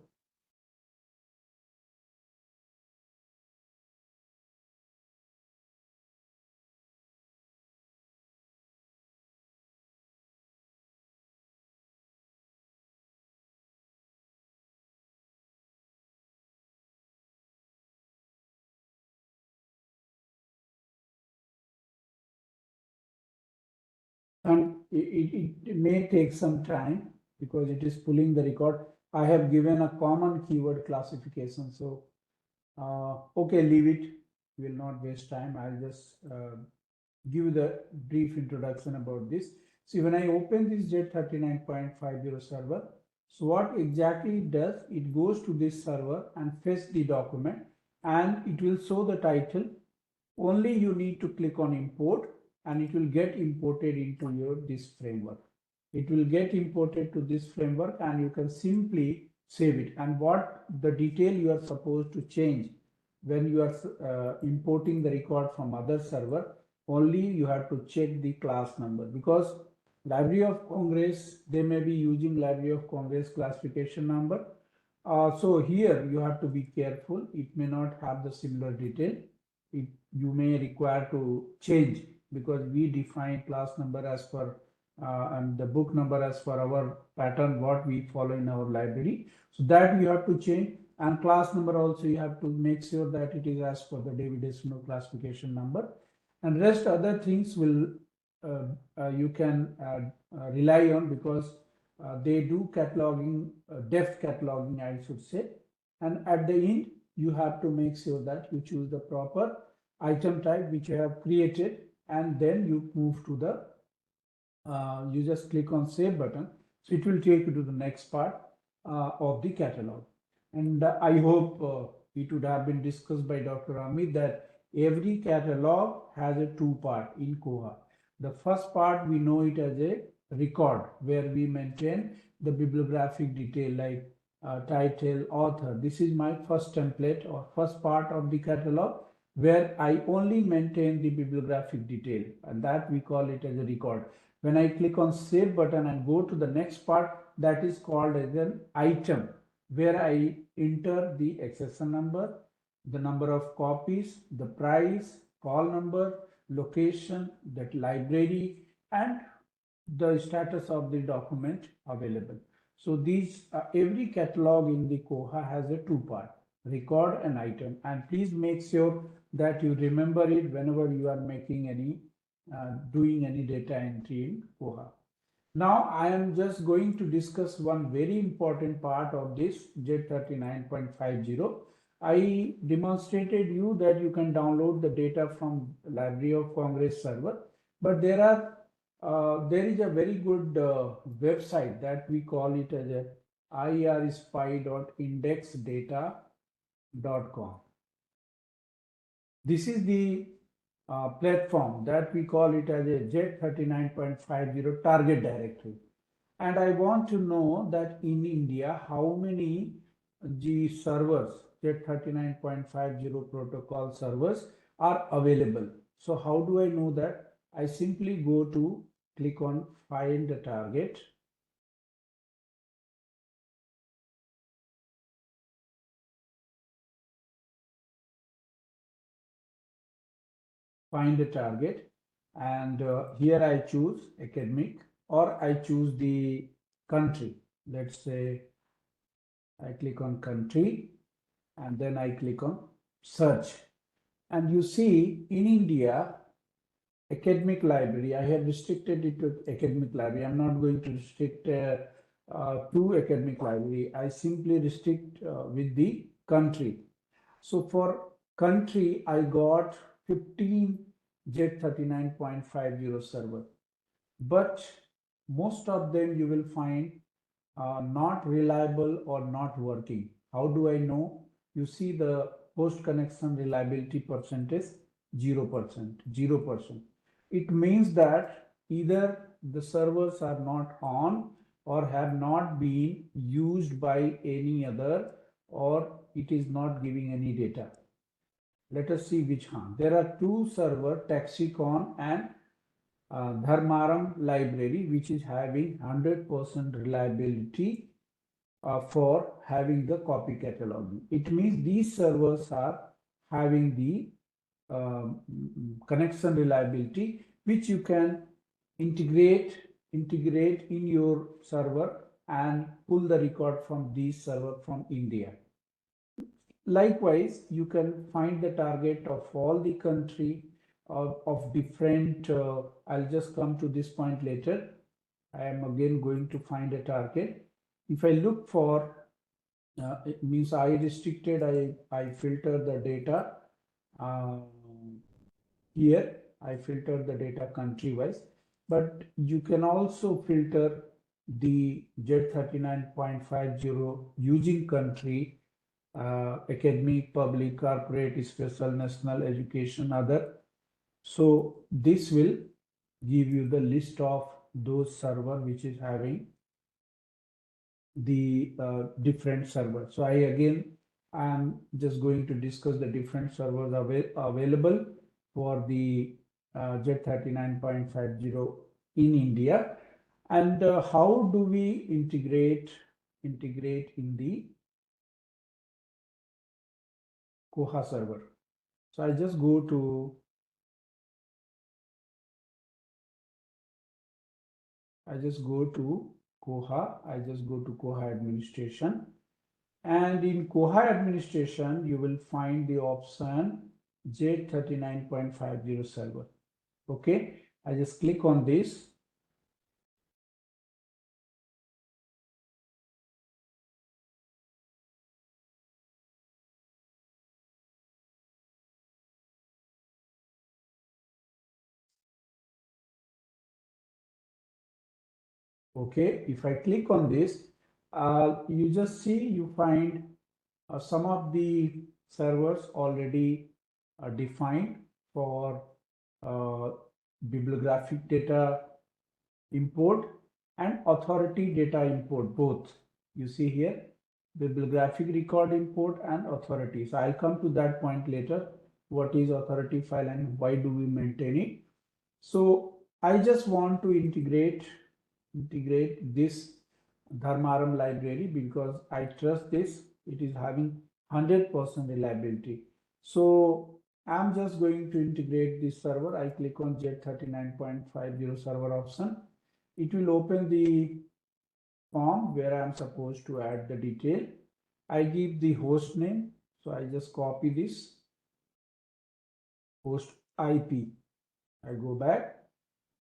And it may take some time because it is pulling the record. I have given a common keyword classification. So, okay, leave it. We will not waste time. I'll just give the brief introduction about this. See, when I open this Z39.50 server, so what exactly it does, it goes to this server and fetch the document, and it will show the title. Only you need to click on import and it will get imported into your this framework. It will get imported to this framework and you can simply save it. And what the detail you are supposed to change when you are importing the record from other server, only you have to check the class number, because Library of Congress, they may be using Library of Congress classification number. So here you have to be careful. It may not have the similar detail. You may require to change because we define class number as per and the book number as per our pattern what we follow in our library. So that you have to change, and class number also you have to make sure that it is as per the David decimal classification number, and rest other things will you can rely on, because they do cataloging, depth cataloging I should say, and at the end you have to make sure that you choose the proper item type which you have created, and then you move to the you just click on save button, so it will take you to the next part of the catalog. And I hope it would have been discussed by Dr. Amit that every catalog has a two part in Koha. The first part we know it as a record where we maintain the bibliographic detail like title, author. This is my first template or first part of the catalog where I only maintain the bibliographic detail, and that we call it as a record. When I click on save button and go to the next part, that is called as an item, where I enter the accession number, the number of copies, the price, call number, location, that library, and the status of the document available. So these every catalog in the Koha has a two part, record and item, and please make sure that you remember it whenever you are making any doing any data entry in Koha. Now I am just going to discuss one very important part of this Z39.50. I demonstrated you that you can download the data from Library of Congress server, but there is a very good website that we call it as a irspy.indexdata.com. This is the platform that we call it as a Z39.50 target directory. And I want to know that in India, how many G servers, Z39.50 protocol servers are available. So how do I know that? I simply go to click on find the target. Find a target, and here I choose academic, or I choose the country. Let's say I click on country, and then I click on search, and you see in India academic library, I have restricted it to academic library. I'm not going to restrict to academic library. I simply restrict with the country. So for country, I got 15 Z39.50 server, but most of them you will find not reliable or not working. How do I know? You see the post connection reliability percentage 0%, 0%. It means that either the servers are not on or have not been used by any other, or it is not giving any data. Let us see which one. There are two servers, Taxicon and Dharmaram library, which is having 100% reliability for having the copy cataloging. It means these servers are having the connection reliability, which you can integrate in your server and pull the record from these server from India. Likewise, you can find the target of all the country of different, I'll just come to this point later. I am again going to find a target. If I look for, it means I restricted, I filter the data. Here, I filter the data country wise, but you can also filter the Z39.50 using country, academic, public, corporate, special, national, education, other. So this will give you the list of those server which is having the different servers. So I am just going to discuss the different servers available for the Z39.50 in India, and how do we integrate in the Koha server. So I just go to I just go to Koha. I just go to Koha administration. And in Koha administration, you will find the option Z39.50 server. Okay, I just click on this. Okay, if I click on this, you just see you find some of the servers already defined for bibliographic data import and authority data import, both. You see here, bibliographic record import and authority. So I'll come to that point later. What is authority file and why do we maintain it? So I just want to integrate this Dharmaram library because I trust this. It is having 100% reliability. So I'm just going to integrate this server. I click on Z39.50 server option. It will open the form where I'm supposed to add the detail. I give the host name. So I just copy this host IP. I go back.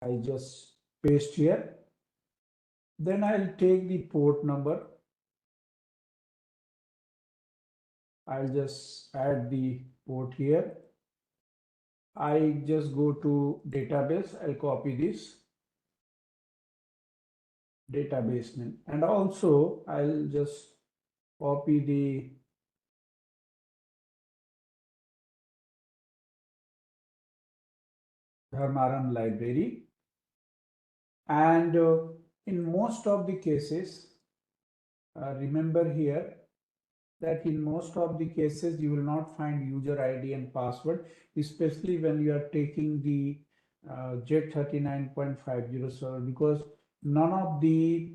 I just paste here. Then I'll take the port number. I'll just add the port here. I just go to database. I'll copy this database name. And also I'll just copy the Dharmaram library. And in most of the cases, remember here that in most of the cases you will not find user ID and password, especially when you are taking the Z39.50 server, because none of the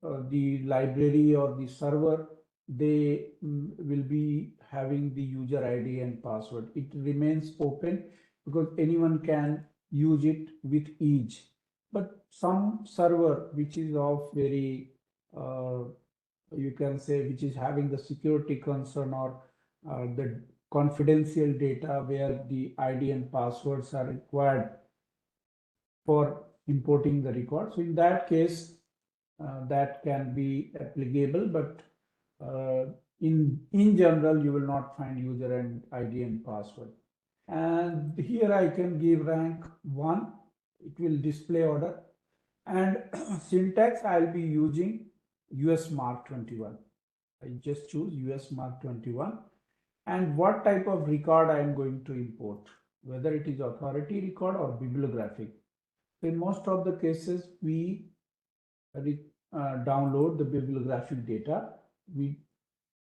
library or the server, they will be having the user ID and password. It remains open because anyone can use it with ease. But some server which is of very you can say which is having the security concern or the confidential data where the ID and passwords are required for importing the record. So in that case, that can be applicable, but in general, you will not find user and ID and password. And here I can give rank 1. It will display order. And syntax, I'll be using US Mark 21. I just choose US Mark 21. And what type of record I am going to import, whether it is authority record or bibliographic. In most of the cases, we download the bibliographic data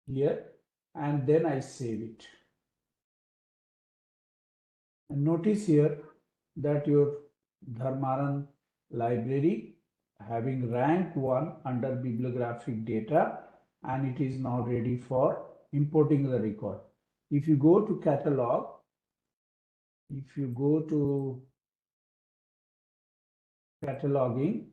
here, and then I save it. And notice here that your Dharmaran library having rank 1 under bibliographic data, and it is now ready for importing the record. If you go to catalog, if you go to cataloging,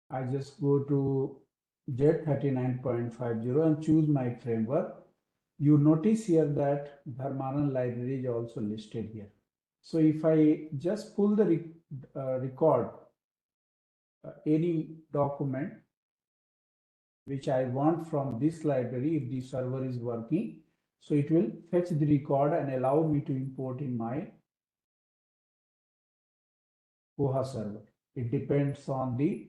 I just go to Z39.50 and choose my framework. You notice here that Dharmaran library is also listed here. So if I just pull the record, any document which I want from this library, if the server is working, so it will fetch the record and allow me to import in my Koha server. It depends on the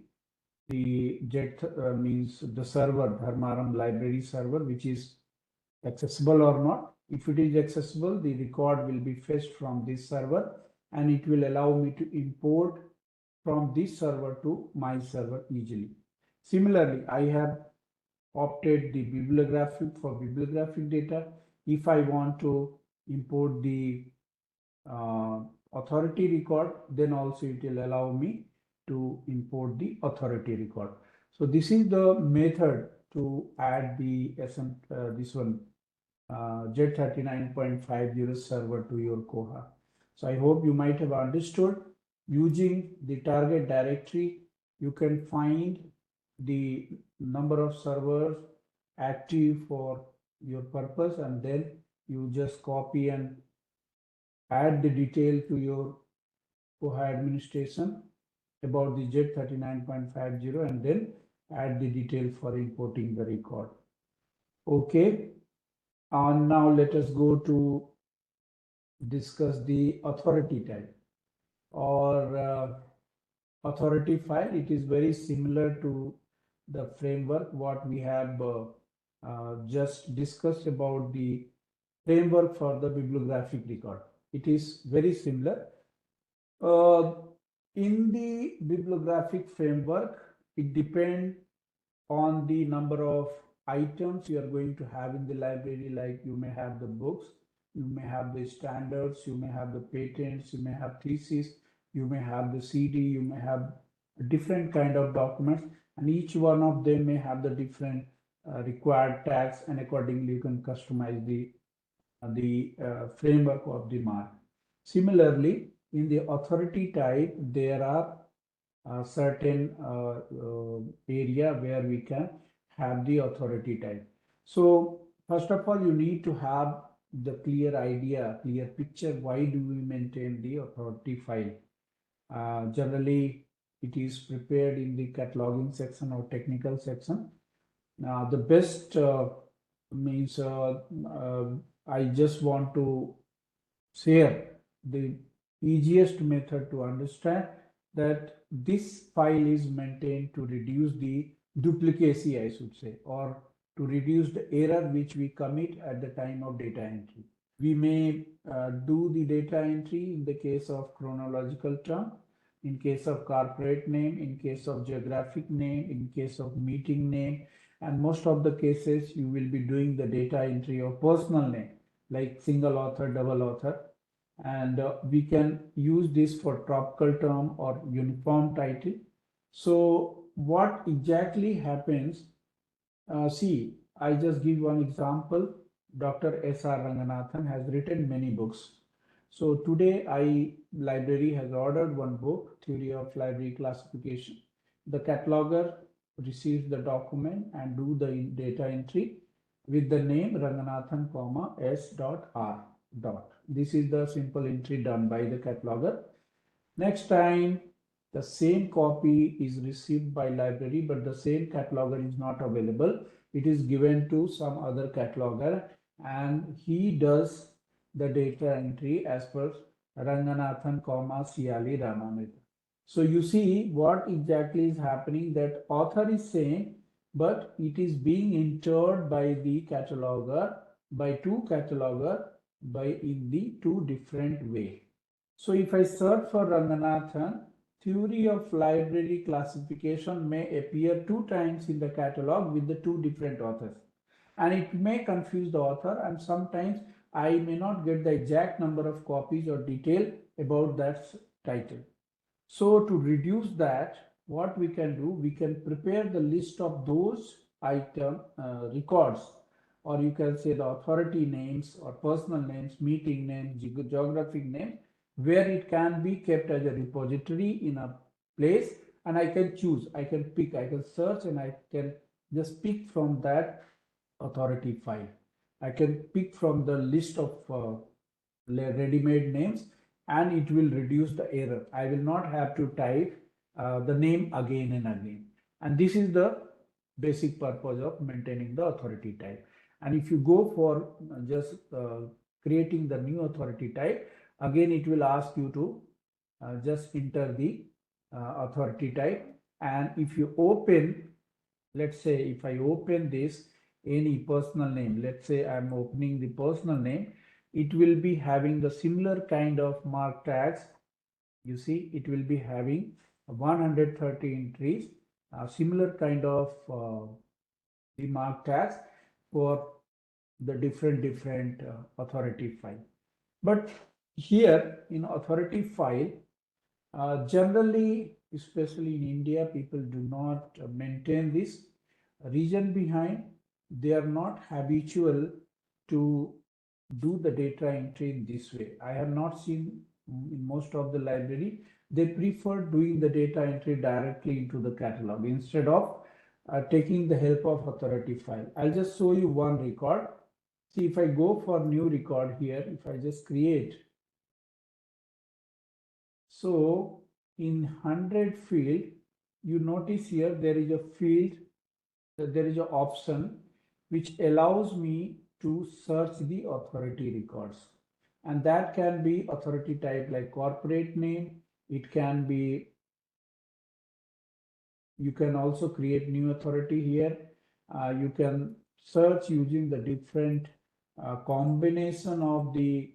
jet means the server, Dharmaram library server, which is accessible or not. If it is accessible, the record will be fetched from this server and it will allow me to import from this server to my server easily. Similarly, I have opted the bibliographic for bibliographic data. If I want to import the authority record, then also it will allow me to import the authority record. So this is the method to add the this one Z39.50 server to your Koha. So I hope you might have understood. Using the target directory, you can find the number of servers active for your purpose, and then you just copy and add the detail to your Koha administration about the Z39.50 and then add the detail for importing the record. Okay, and now let us go to discuss the authority type or authority file. It is very similar to the framework what we have just discussed about the framework for the bibliographic record. It is very similar. In the bibliographic framework, it depends on the number of items you are going to have in the library. Like you may have the books, you may have the standards, you may have the patents, you may have thesis, you may have the CD, you may have different kind of documents, and each one of them may have the different required tags, and accordingly you can customize the framework of the mark. Similarly, in the authority type, there are certain area where we can have the authority type. So first of all, you need to have the clear idea, clear picture, why do we maintain the authority file. Generally, it is prepared in the cataloging section or technical section. Now, the best means I just want to share the easiest method to understand that this file is maintained to reduce the duplicacy, I should say, or to reduce the error which we commit at the time of data entry. We may do the data entry in the case of chronological term, in case of corporate name, in case of geographic name, in case of meeting name, and most of the cases you will be doing the data entry of personal name, like single author, double author, and we can use this for tropical term or uniform title. So what exactly happens, see, I just give one example. Dr. S.R. Ranganathan has written many books. So today library has ordered one book, Theory of Library Classification. The cataloger receives the document and do the data entry with the name Ranganathan, S.R. This is the simple entry done by the cataloger. Next time the same copy is received by library, but the same cataloger is not available. It is given to some other cataloger and he does the data entry as per Ranganathan, Siali Ramanita. So you see what exactly is happening, that author is same, but it is being entered by the cataloger, by two cataloger, in the two different way. So if I search for Ranganathan, Theory of Library Classification may appear 2 times in the catalog with the 2 different authors, and it may confuse the author, and sometimes I may not get the exact number of copies or detail about that title. So to reduce that, what we can do, we can prepare the list of those item records, or you can say the authority names or personal names, meeting names, geographic names, where it can be kept as a repository in a place, and I can choose, I can pick, I can search, and I can just pick from that authority file. I can pick from the list of ready-made names, and it will reduce the error. I will not have to type the name again and again. And this is the basic purpose of maintaining the authority type. And if you go for just creating the new authority type, again it will ask you to just enter the authority type. And if you open, let's say if I open this, any personal name, let's say I'm opening the personal name, it will be having the similar kind of mark tags. You see, it will be having 130 entries, similar kind of the mark tags for the different authority file. But here in authority file, generally, especially in India, people do not maintain this. Reason behind, they are not habitual to do the data entry in this way. I have not seen in most of the library, they prefer doing the data entry directly into the catalog instead of taking the help of authority file. I'll just show you one record. See, if I go for new record here, if I just create, so in 100 field, you notice here there is a field, there is an option which allows me to search the authority records. And that can be authority type like corporate name. It can be, you can also create new authority here. You can search using the different combination of the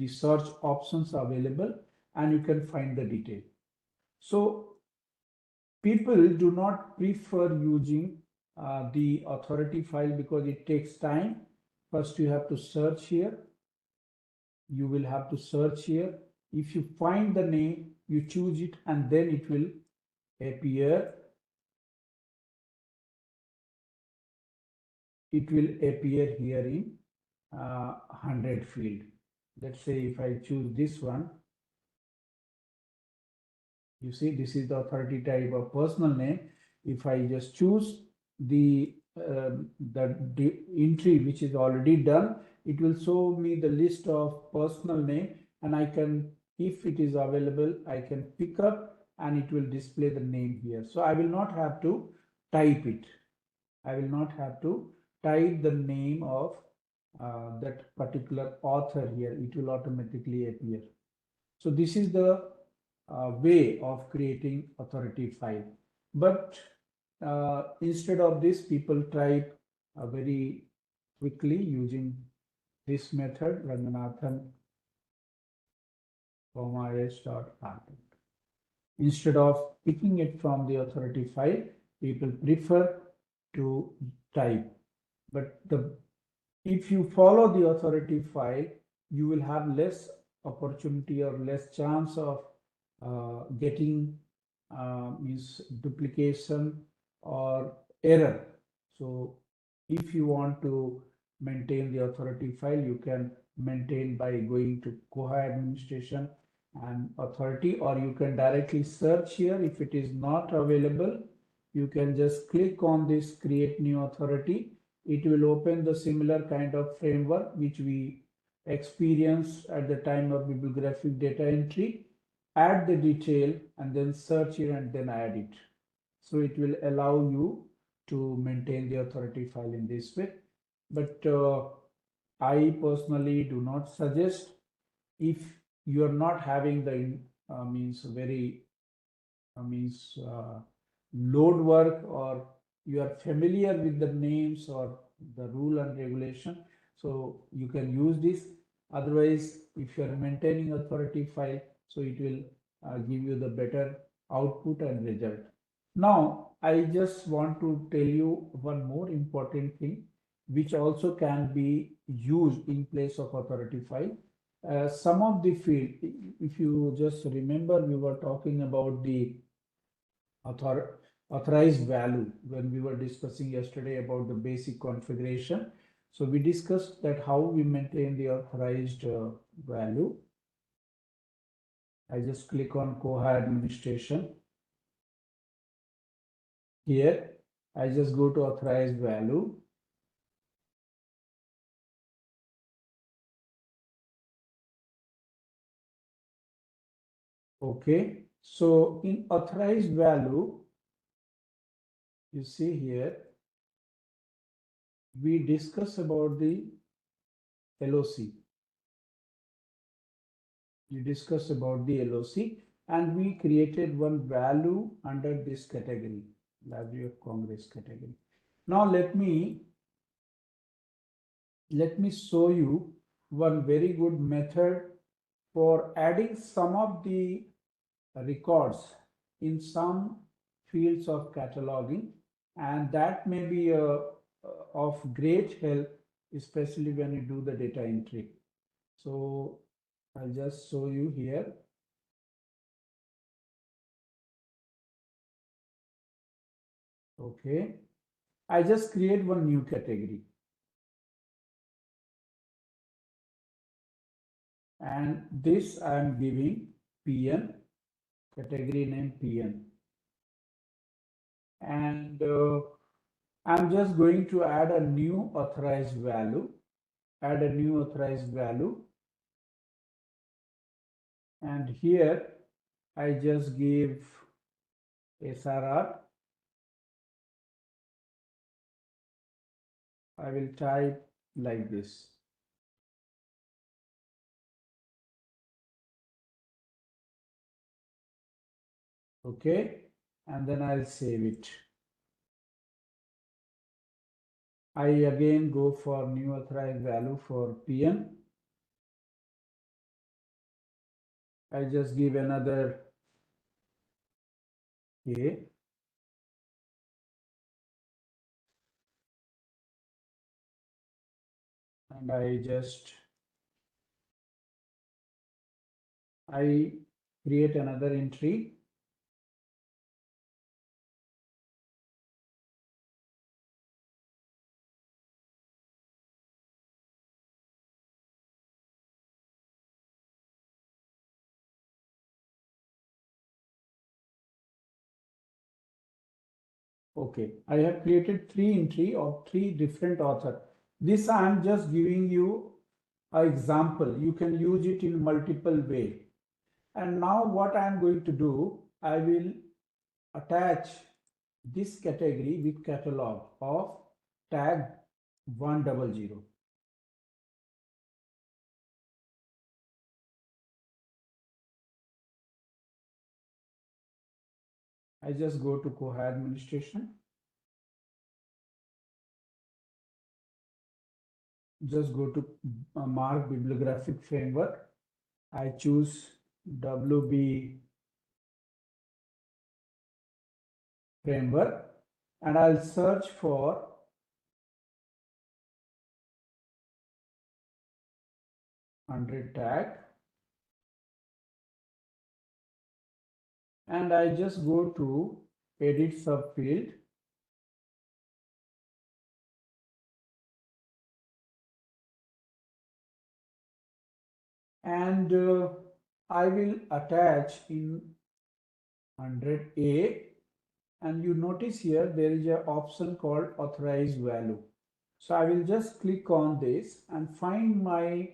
search options available, and you can find the detail. So people do not prefer using the authority file because it takes time. First, you have to search here. You will have to search here. If you find the name, you choose it, and then it will appear. It will appear here in 100 field. Let's say if I choose this one, you see this is the authority type of personal name. If I just choose the entry which is already done, it will show me the list of personal name, and I can, if it is available, I can pick up and it will display the name here. So I will not have to type it. I will not have to type the name of that particular author here. It will automatically appear. So this is the way of creating authority file. But instead of this, people type very quickly using this method, Ranganathan, s.r. Instead of picking it from the authority file, people prefer to type. But if you follow the authority file, you will have less opportunity or less chance of getting means duplication or error. So if you want to maintain the authority file, you can maintain by going to Koha administration and authority, or you can directly search here. If it is not available, you can just click on this create new authority. It will open the similar kind of framework which we experienced at the time of bibliographic data entry. Add the detail and then search it and then add it. So it will allow you to maintain the authority file in this way. But I personally do not suggest, if you are not having the load work, or you are familiar with the names or the rule and regulation, so you can use this. Otherwise, if you are maintaining authority file, so it will give you the better output and result. Now, I just want to tell you one more important thing, which also can be used in place of authority file. Some of the field, if you just remember, we were talking about the authorized value when we were discussing yesterday about the basic configuration. So we discussed that how we maintain the authorized value. I just click on Koha administration. Here, I just go to authorized value. Okay, so in authorized value, you see here, we discuss about the LOC. We discussed about the LOC, and we created one value under this category, Library of Congress category. Now let me show you one very good method for adding some of the records in some fields of cataloging, and that may be of great help, especially when you do the data entry. So I'll just show you here. Okay, I just create one new category, and this I am giving PN, category name PN, and I'm just going to add a new authorized value, and here I just give SRR. I will type like this. Okay, and then I'll save it. I again go for new authorized value for PN. I just give another A. And I create another entry. Okay, I have created three entry of three different author. This I am just giving you an example. You can use it in multiple way. And now what I am going to do, I will attach this category with catalog of tag 100. I just go to Koha administration. Just go to Mark Bibliographic Framework. I choose WB framework, and I'll search for tag, and I just go to edit subfield, and I will attach in 100A, and you notice here there is an option called authorized value. So I will just click on this and find my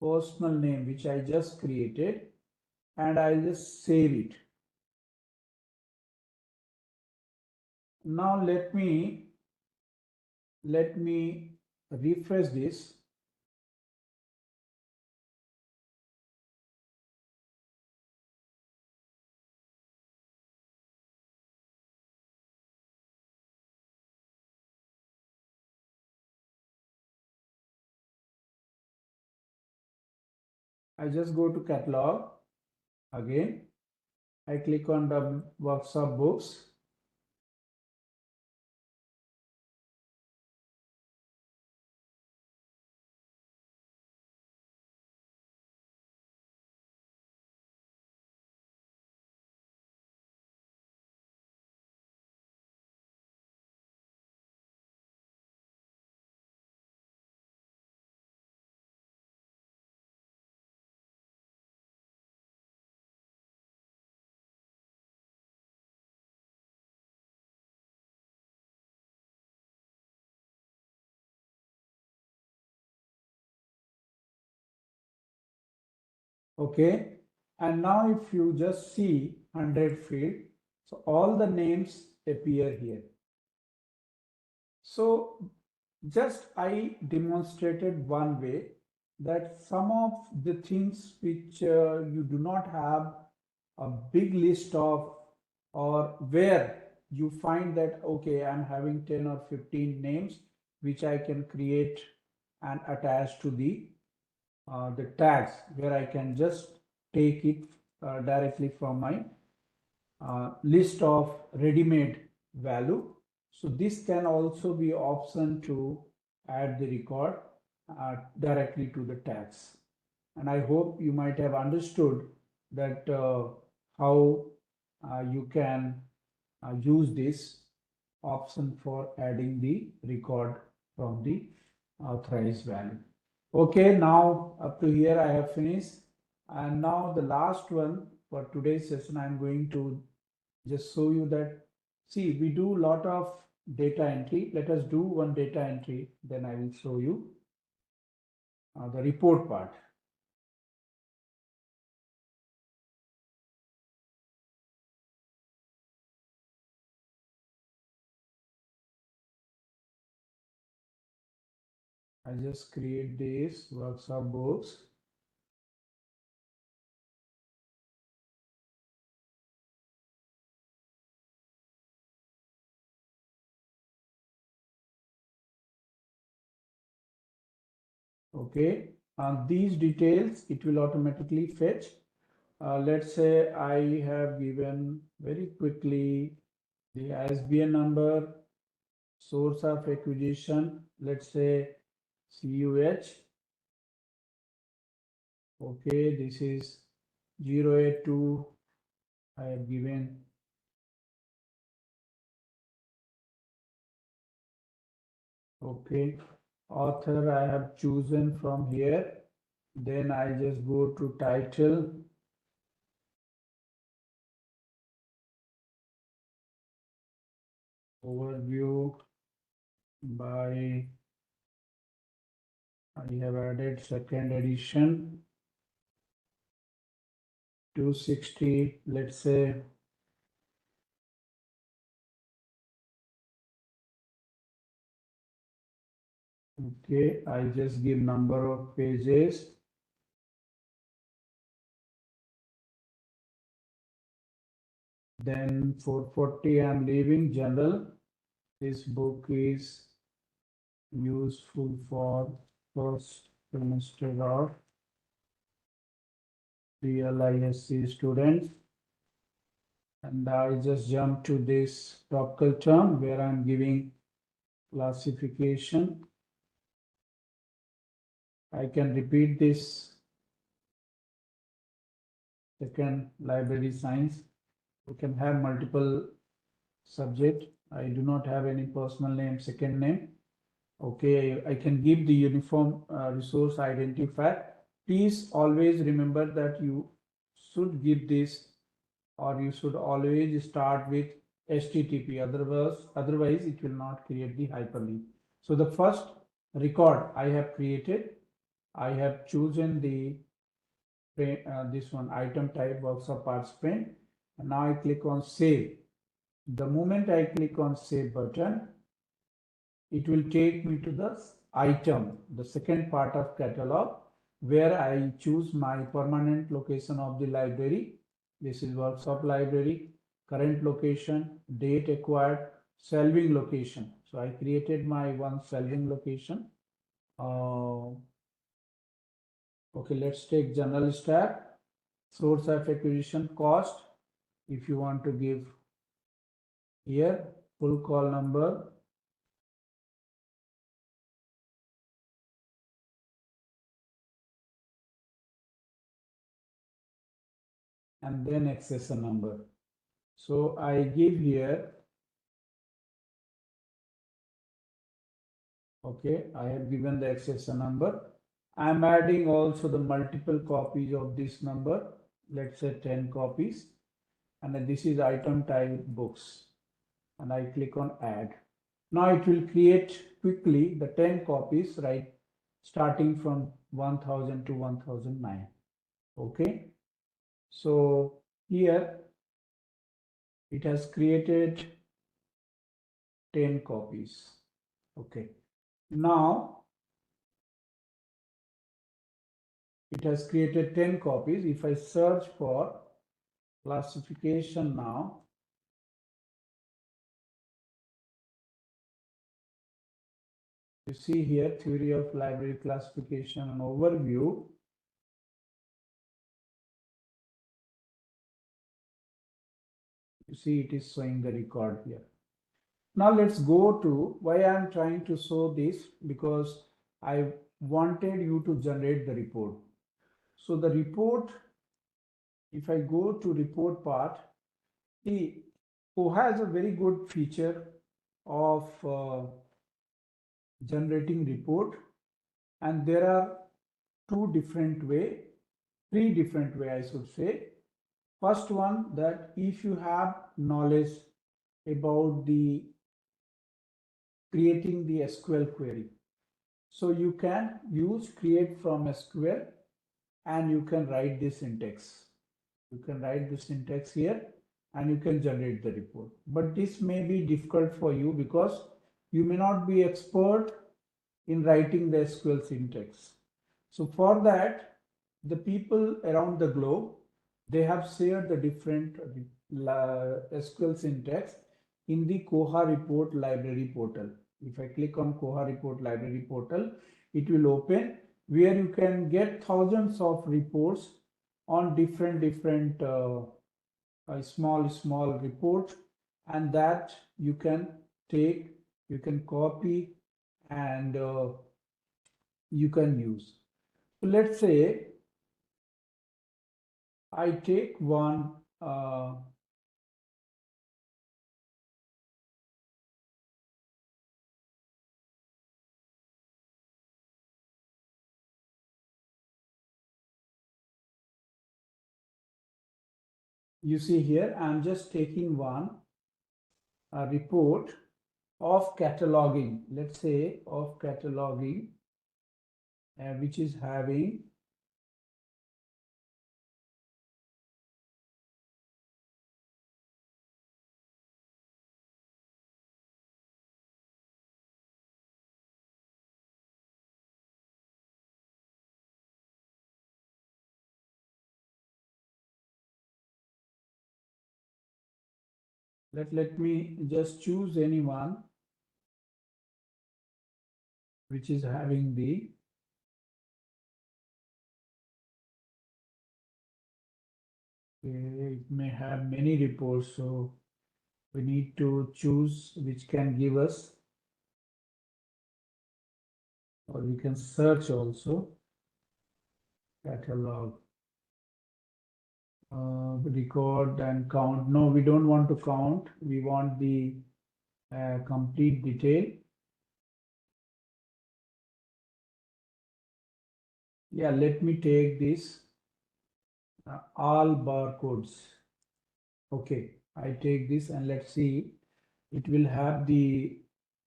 personal name which I just created, and I'll just save it. Now let me refresh this. I just go to catalog again. I click on the workshop books. Okay, and now if you just see 100 field, so all the names appear here. So just I demonstrated one way that some of the things which you do not have a big list of, or where you find that, okay, I'm having 10 or 15 names, which I can create and attach to the tags, where I can just take it directly from my list of ready-made value. So this can also be option to add the record directly to the tags. And I hope you might have understood that how you can use this option for adding the record from the authorized value. Okay, now up to here I have finished. And now the last one for today's session, I'm going to just show you that, see, we do a lot of data entry. Let us do one data entry, then I will show you the report part. I just create this workshop books. Okay, these details it will automatically fetch. Let's say I have given very quickly the ISBN number, source of acquisition, let's say CUH. Okay, this is 082. I have given okay. Author I have chosen from here. Then I just go to title. Overview by, I have added second edition 260, let's say. Okay, I just give number of pages. Then 440 I'm leaving general. This book is useful for first semester of DLISC students. And I just jump to this topical term where I'm giving classification. I can repeat this second library science. You can have multiple subject. I do not have any personal name, second name. Okay, I can give the uniform resource identifier. Please always remember that you should give this, or you should always start with HTTP. Otherwise it will not create the hyperlink. So the first record I have created, I have chosen the this one, item type workshop participant, and now I click on save. The moment I click on save button, it will take me to the item, the second part of catalog, where I choose my permanent location of the library. This is workshop library, current location, date acquired, shelving location. So I created my one shelving location. Okay, let's take general stack, source of acquisition, cost. If you want to give here, full call number, and then accessor number. So I give here, okay, I have given the accessor number. I'm adding also the multiple copies of this number, let's say 10 copies. And then this is item type books. And I click on add. Now it will create quickly the 10 copies, right, starting from 1000 to 1009. Okay. So here it has created 10 copies. Okay. Now it has created 10 copies. If I search for classification now, You see here, theory of library classification and overview. You see it is showing the record here. Now let's go to why I am trying to show this, because I wanted you to generate the report. So the report, if I go to report part, see, Koha has a very good feature of generating report, and there are three different way I should say. First one, that if you have knowledge about the creating the SQL query, so you can use create from SQL and you can write the syntax. You can write the syntax here and you can generate the report. But this may be difficult for you because you may not be expert in writing the SQL syntax. So for that, the people around the globe, they have shared the different SQL syntax in the Koha report library portal. If I click on Koha report library portal, it will open where you can get thousands of reports on different small reports, and that you can take, you can copy, and you can use. So let's say I take one you see here, I'm just taking one report of cataloging, let's say of cataloging, which is having let me just choose any one which is having the it may have many reports, so we need to choose which can give us, or we can search also catalog, record and count. No, we don't want to count, we want the complete detail. Yeah, let me take this all barcodes. Okay, I take this and let's see, it will have the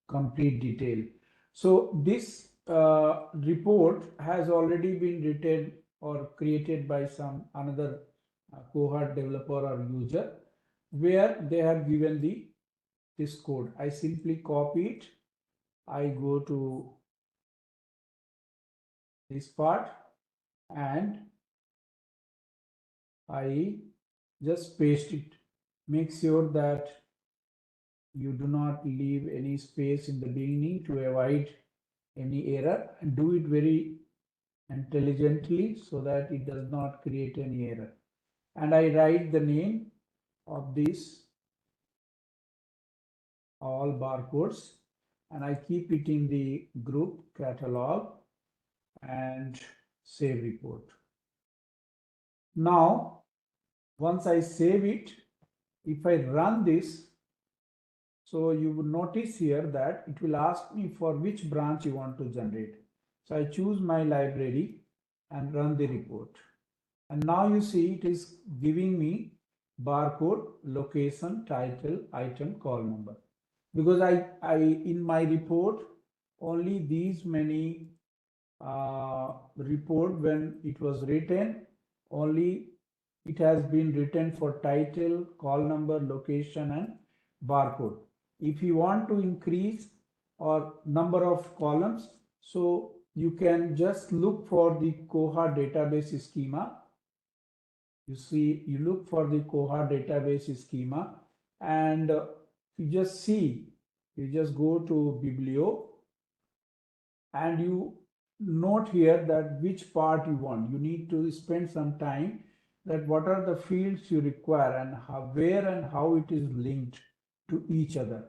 complete detail. So this report has already been written or created by some another Koha developer or user, where they have given this code. I simply copy it. I go to this part and I just paste it. Make sure that you do not leave any space in the beginning to avoid any error, and do it very intelligently so that it does not create any error. And I write the name of this all barcodes and I keep it in the group catalog and save report. Now, once I save it, if I run this, so you will notice here that it will ask me for which branch you want to generate. So I choose my library and run the report. And now you see it is giving me barcode, location, title, item, call number. Because I in my report, only these many report when it was written, only it has been written for title, call number, location, and barcode. If you want to increase or number of columns, so you can just look for the Koha database schema. You see, you look for the Koha database schema and you just see, you just go to Biblio and you note here that which part you want. You need to spend some time that what are the fields you require and how, where and how it is linked to each other.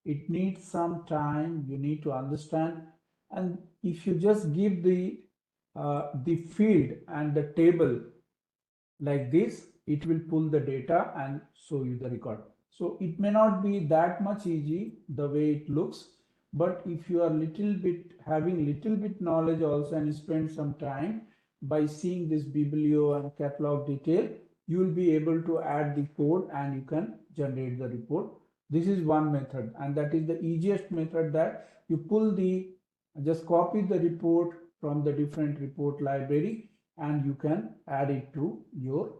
It needs some time, you need to understand. And if you just give the field and the table like this, it will pull the data and show you the record. So it may not be that much easy the way it looks, but if you are little bit having little bit knowledge also and spend some time by seeing this biblio and catalog detail, you will be able to add the code and you can generate the report. This is one method, and that is the easiest method, that you pull the just copy the report from the different report library and you can add it to your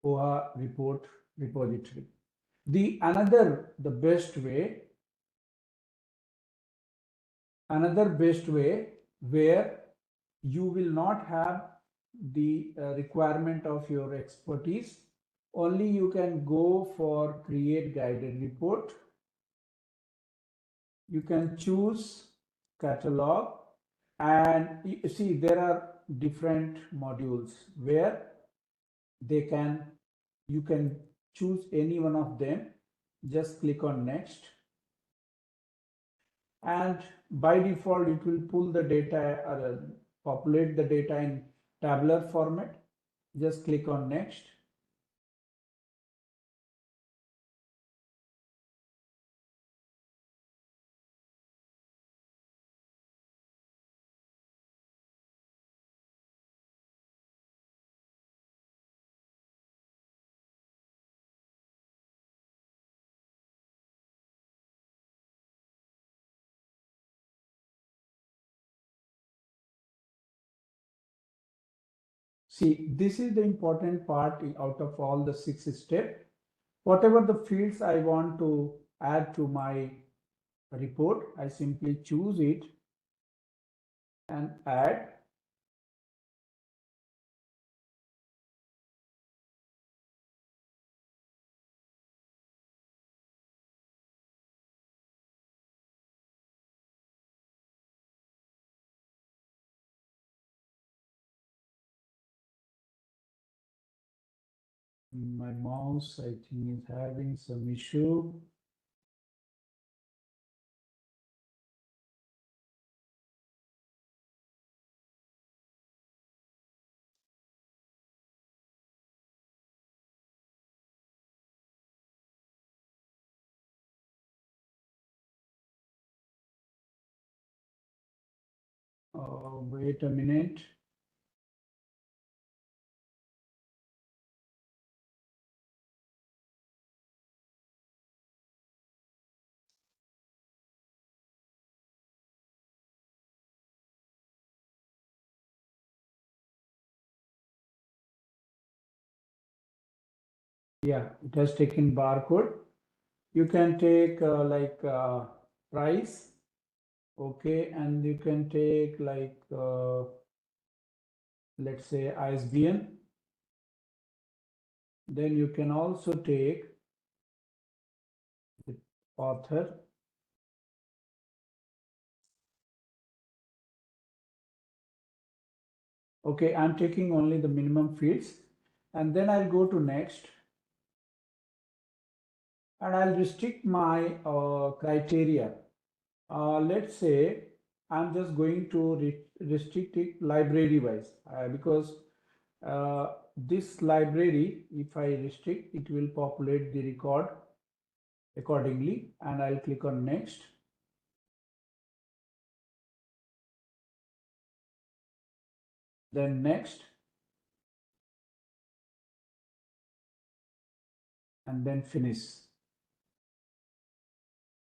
Koha report repository. The best way where you will not have the requirement of your expertise, only you can go for create guided report. You can choose catalog, and you see there are different modules where you can choose any one of them. Just click on next, and by default it will pull the data or populate the data in tabular format. Just click on next. See, this is the important part out of all the 6 steps. Whatever the fields I want to add to my report, I simply choose it and add. My mouse, I think, is having some issue. Wait a minute. Yeah, it has taken barcode. You can take price, okay, and you can take let's say ISBN. Then you can also take the author. Okay, I'm taking only the minimum fields, and then I'll go to next, and I'll restrict my criteria. Let's say I'm just going to restrict it library wise, because this library, if I restrict, it will populate the record accordingly, and I'll click on next. Then next, and then finish.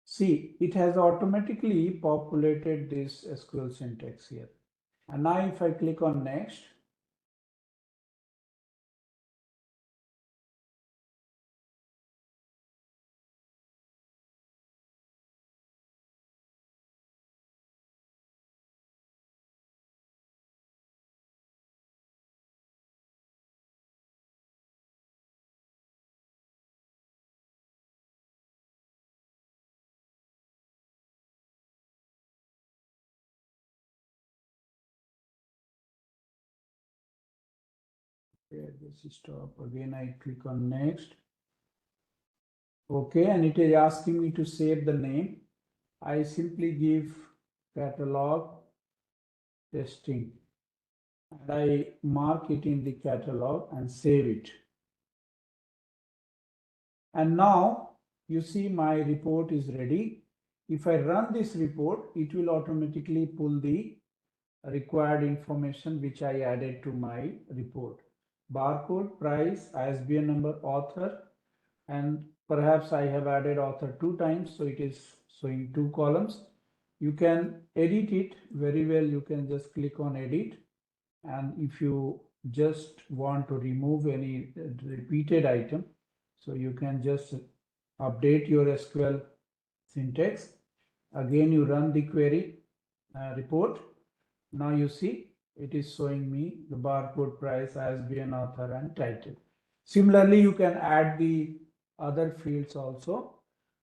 See, it has automatically populated this SQL syntax here. And now if I click on next, Where this is stop. Again, I click on next. Okay, and it is asking me to save the name. I simply give catalog testing and I mark it in the catalog and save it. And now you see my report is ready. If I run this report, it will automatically pull the required information which I added to my report. Barcode, price, ISBN number, author, and perhaps I have added author 2 times, so it is showing 2 columns. You can edit it very well. You can just click on edit, and if you just want to remove any repeated item, so you can just update your SQL syntax. Again, you run the query report. Now you see it is showing me the barcode, price, ISBN, author, and title. Similarly, you can add the other fields also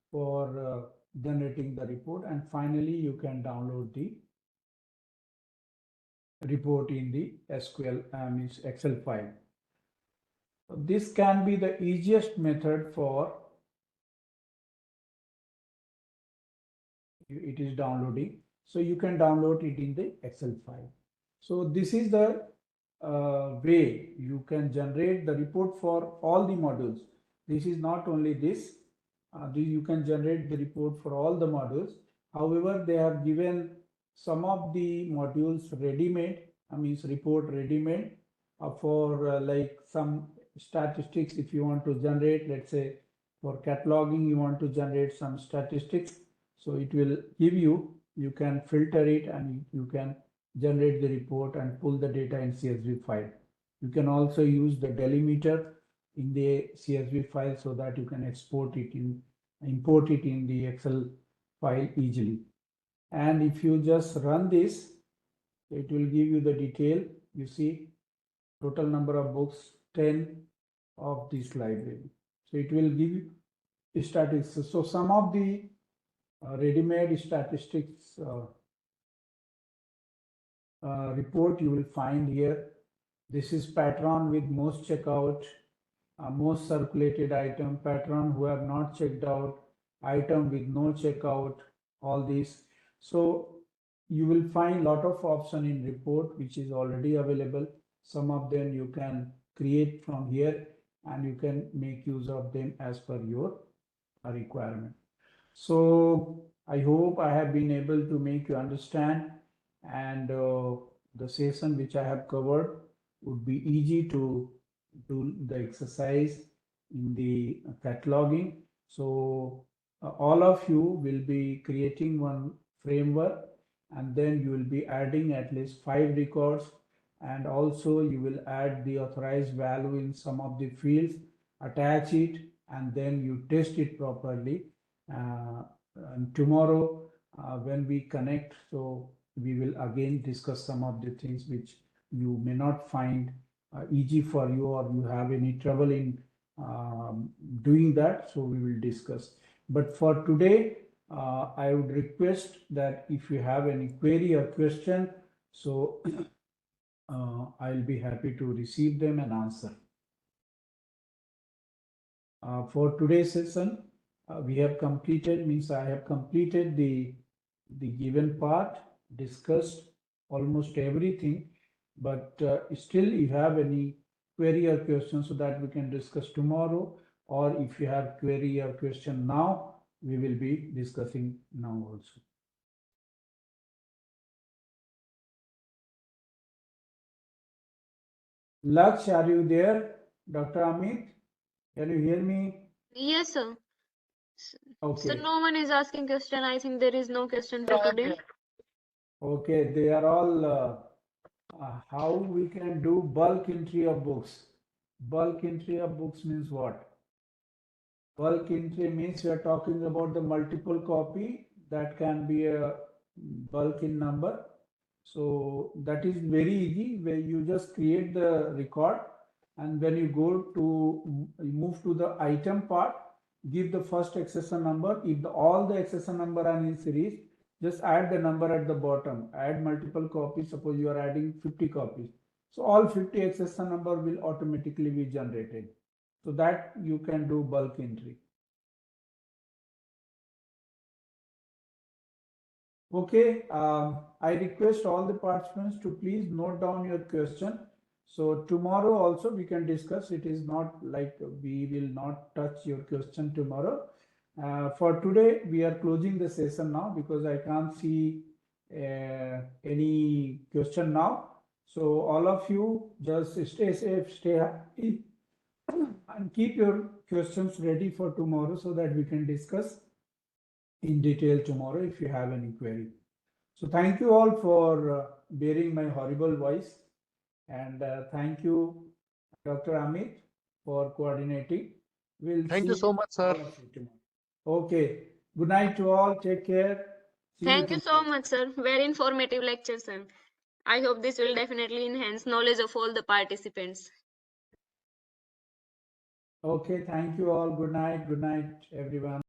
for generating the report, and finally you can download the report in the SQL means Excel file. This can be the easiest method for it is downloading. So you can download it in the Excel file. So this is the way you can generate the report for all the modules. This is not only this, you can generate the report for all the modules. However, they have given some of the modules ready-made, means report ready-made for like some statistics. If you want to generate, let's say for cataloging, you want to generate some statistics. So it will give you, you can filter it and you can generate the report and pull the data in CSV file. You can also use the delimiter in the CSV file so that you can export it in, import it in the Excel file easily. And if you just run this, it will give you the detail. You see total number of books, 10 of this library. So it will give you statistics. So some of the ready-made statistics report you will find here. This is patron with most checkout, most circulated item, patron who have not checked out, item with no checkout, all these. So you will find lot of option in report which is already available. Some of them you can create from here and you can make use of them as per your requirement. So I hope I have been able to make you understand, and the session which I have covered would be easy to do the exercise in the cataloging. So all of you will be creating one framework, and then you will be adding at least 5 records, and also you will add the authorized value in some of the fields, attach it, and then you test it properly. And tomorrow when we connect, so we will again discuss some of the things which you may not find easy for you, or you have any trouble in doing that, so we will discuss. But for today, I would request that if you have any query or question, so I'll be happy to receive them and answer. For today's session, we have completed, means I have completed the given part, discussed almost everything, but still you have any query or question, so that we can discuss tomorrow, or if you have query or question now, we will be discussing now also. Laksh, are you there? Dr. Amit, can you hear me? Yes, sir. Okay. So no one is asking question. I think there is no question for today. Okay, they are all how we can do bulk entry of books. Bulk entry of books means what? Bulk entry means we are talking about the multiple copy that can be a bulk in number. So that is very easy, where you just create the record, and when you go to move to the item part, give the first accession number. If all the accession number are in series, just add the number at the bottom. Add multiple copies. Suppose you are adding 50 copies. So all 50 accession number will automatically be generated. So that you can do bulk entry. Okay, I request all the participants to please note down your question. So tomorrow also we can discuss. It is not like we will not touch your question tomorrow. For today, we are closing the session now because I can't see any question now. So all of you just stay safe, stay happy, and keep your questions ready for tomorrow so that we can discuss in detail tomorrow if you have any query. So thank you all for bearing my horrible voice, and thank you, Dr. Amit, for coordinating. We'll Thank see you so much, all sir. of you tomorrow. Okay. Good night to all. Take care. See Thank you so tomorrow. much, sir. Very informative lecture, sir. I hope this will definitely enhance knowledge of all the participants. Okay. Thank you all. Good night. Good night, everyone.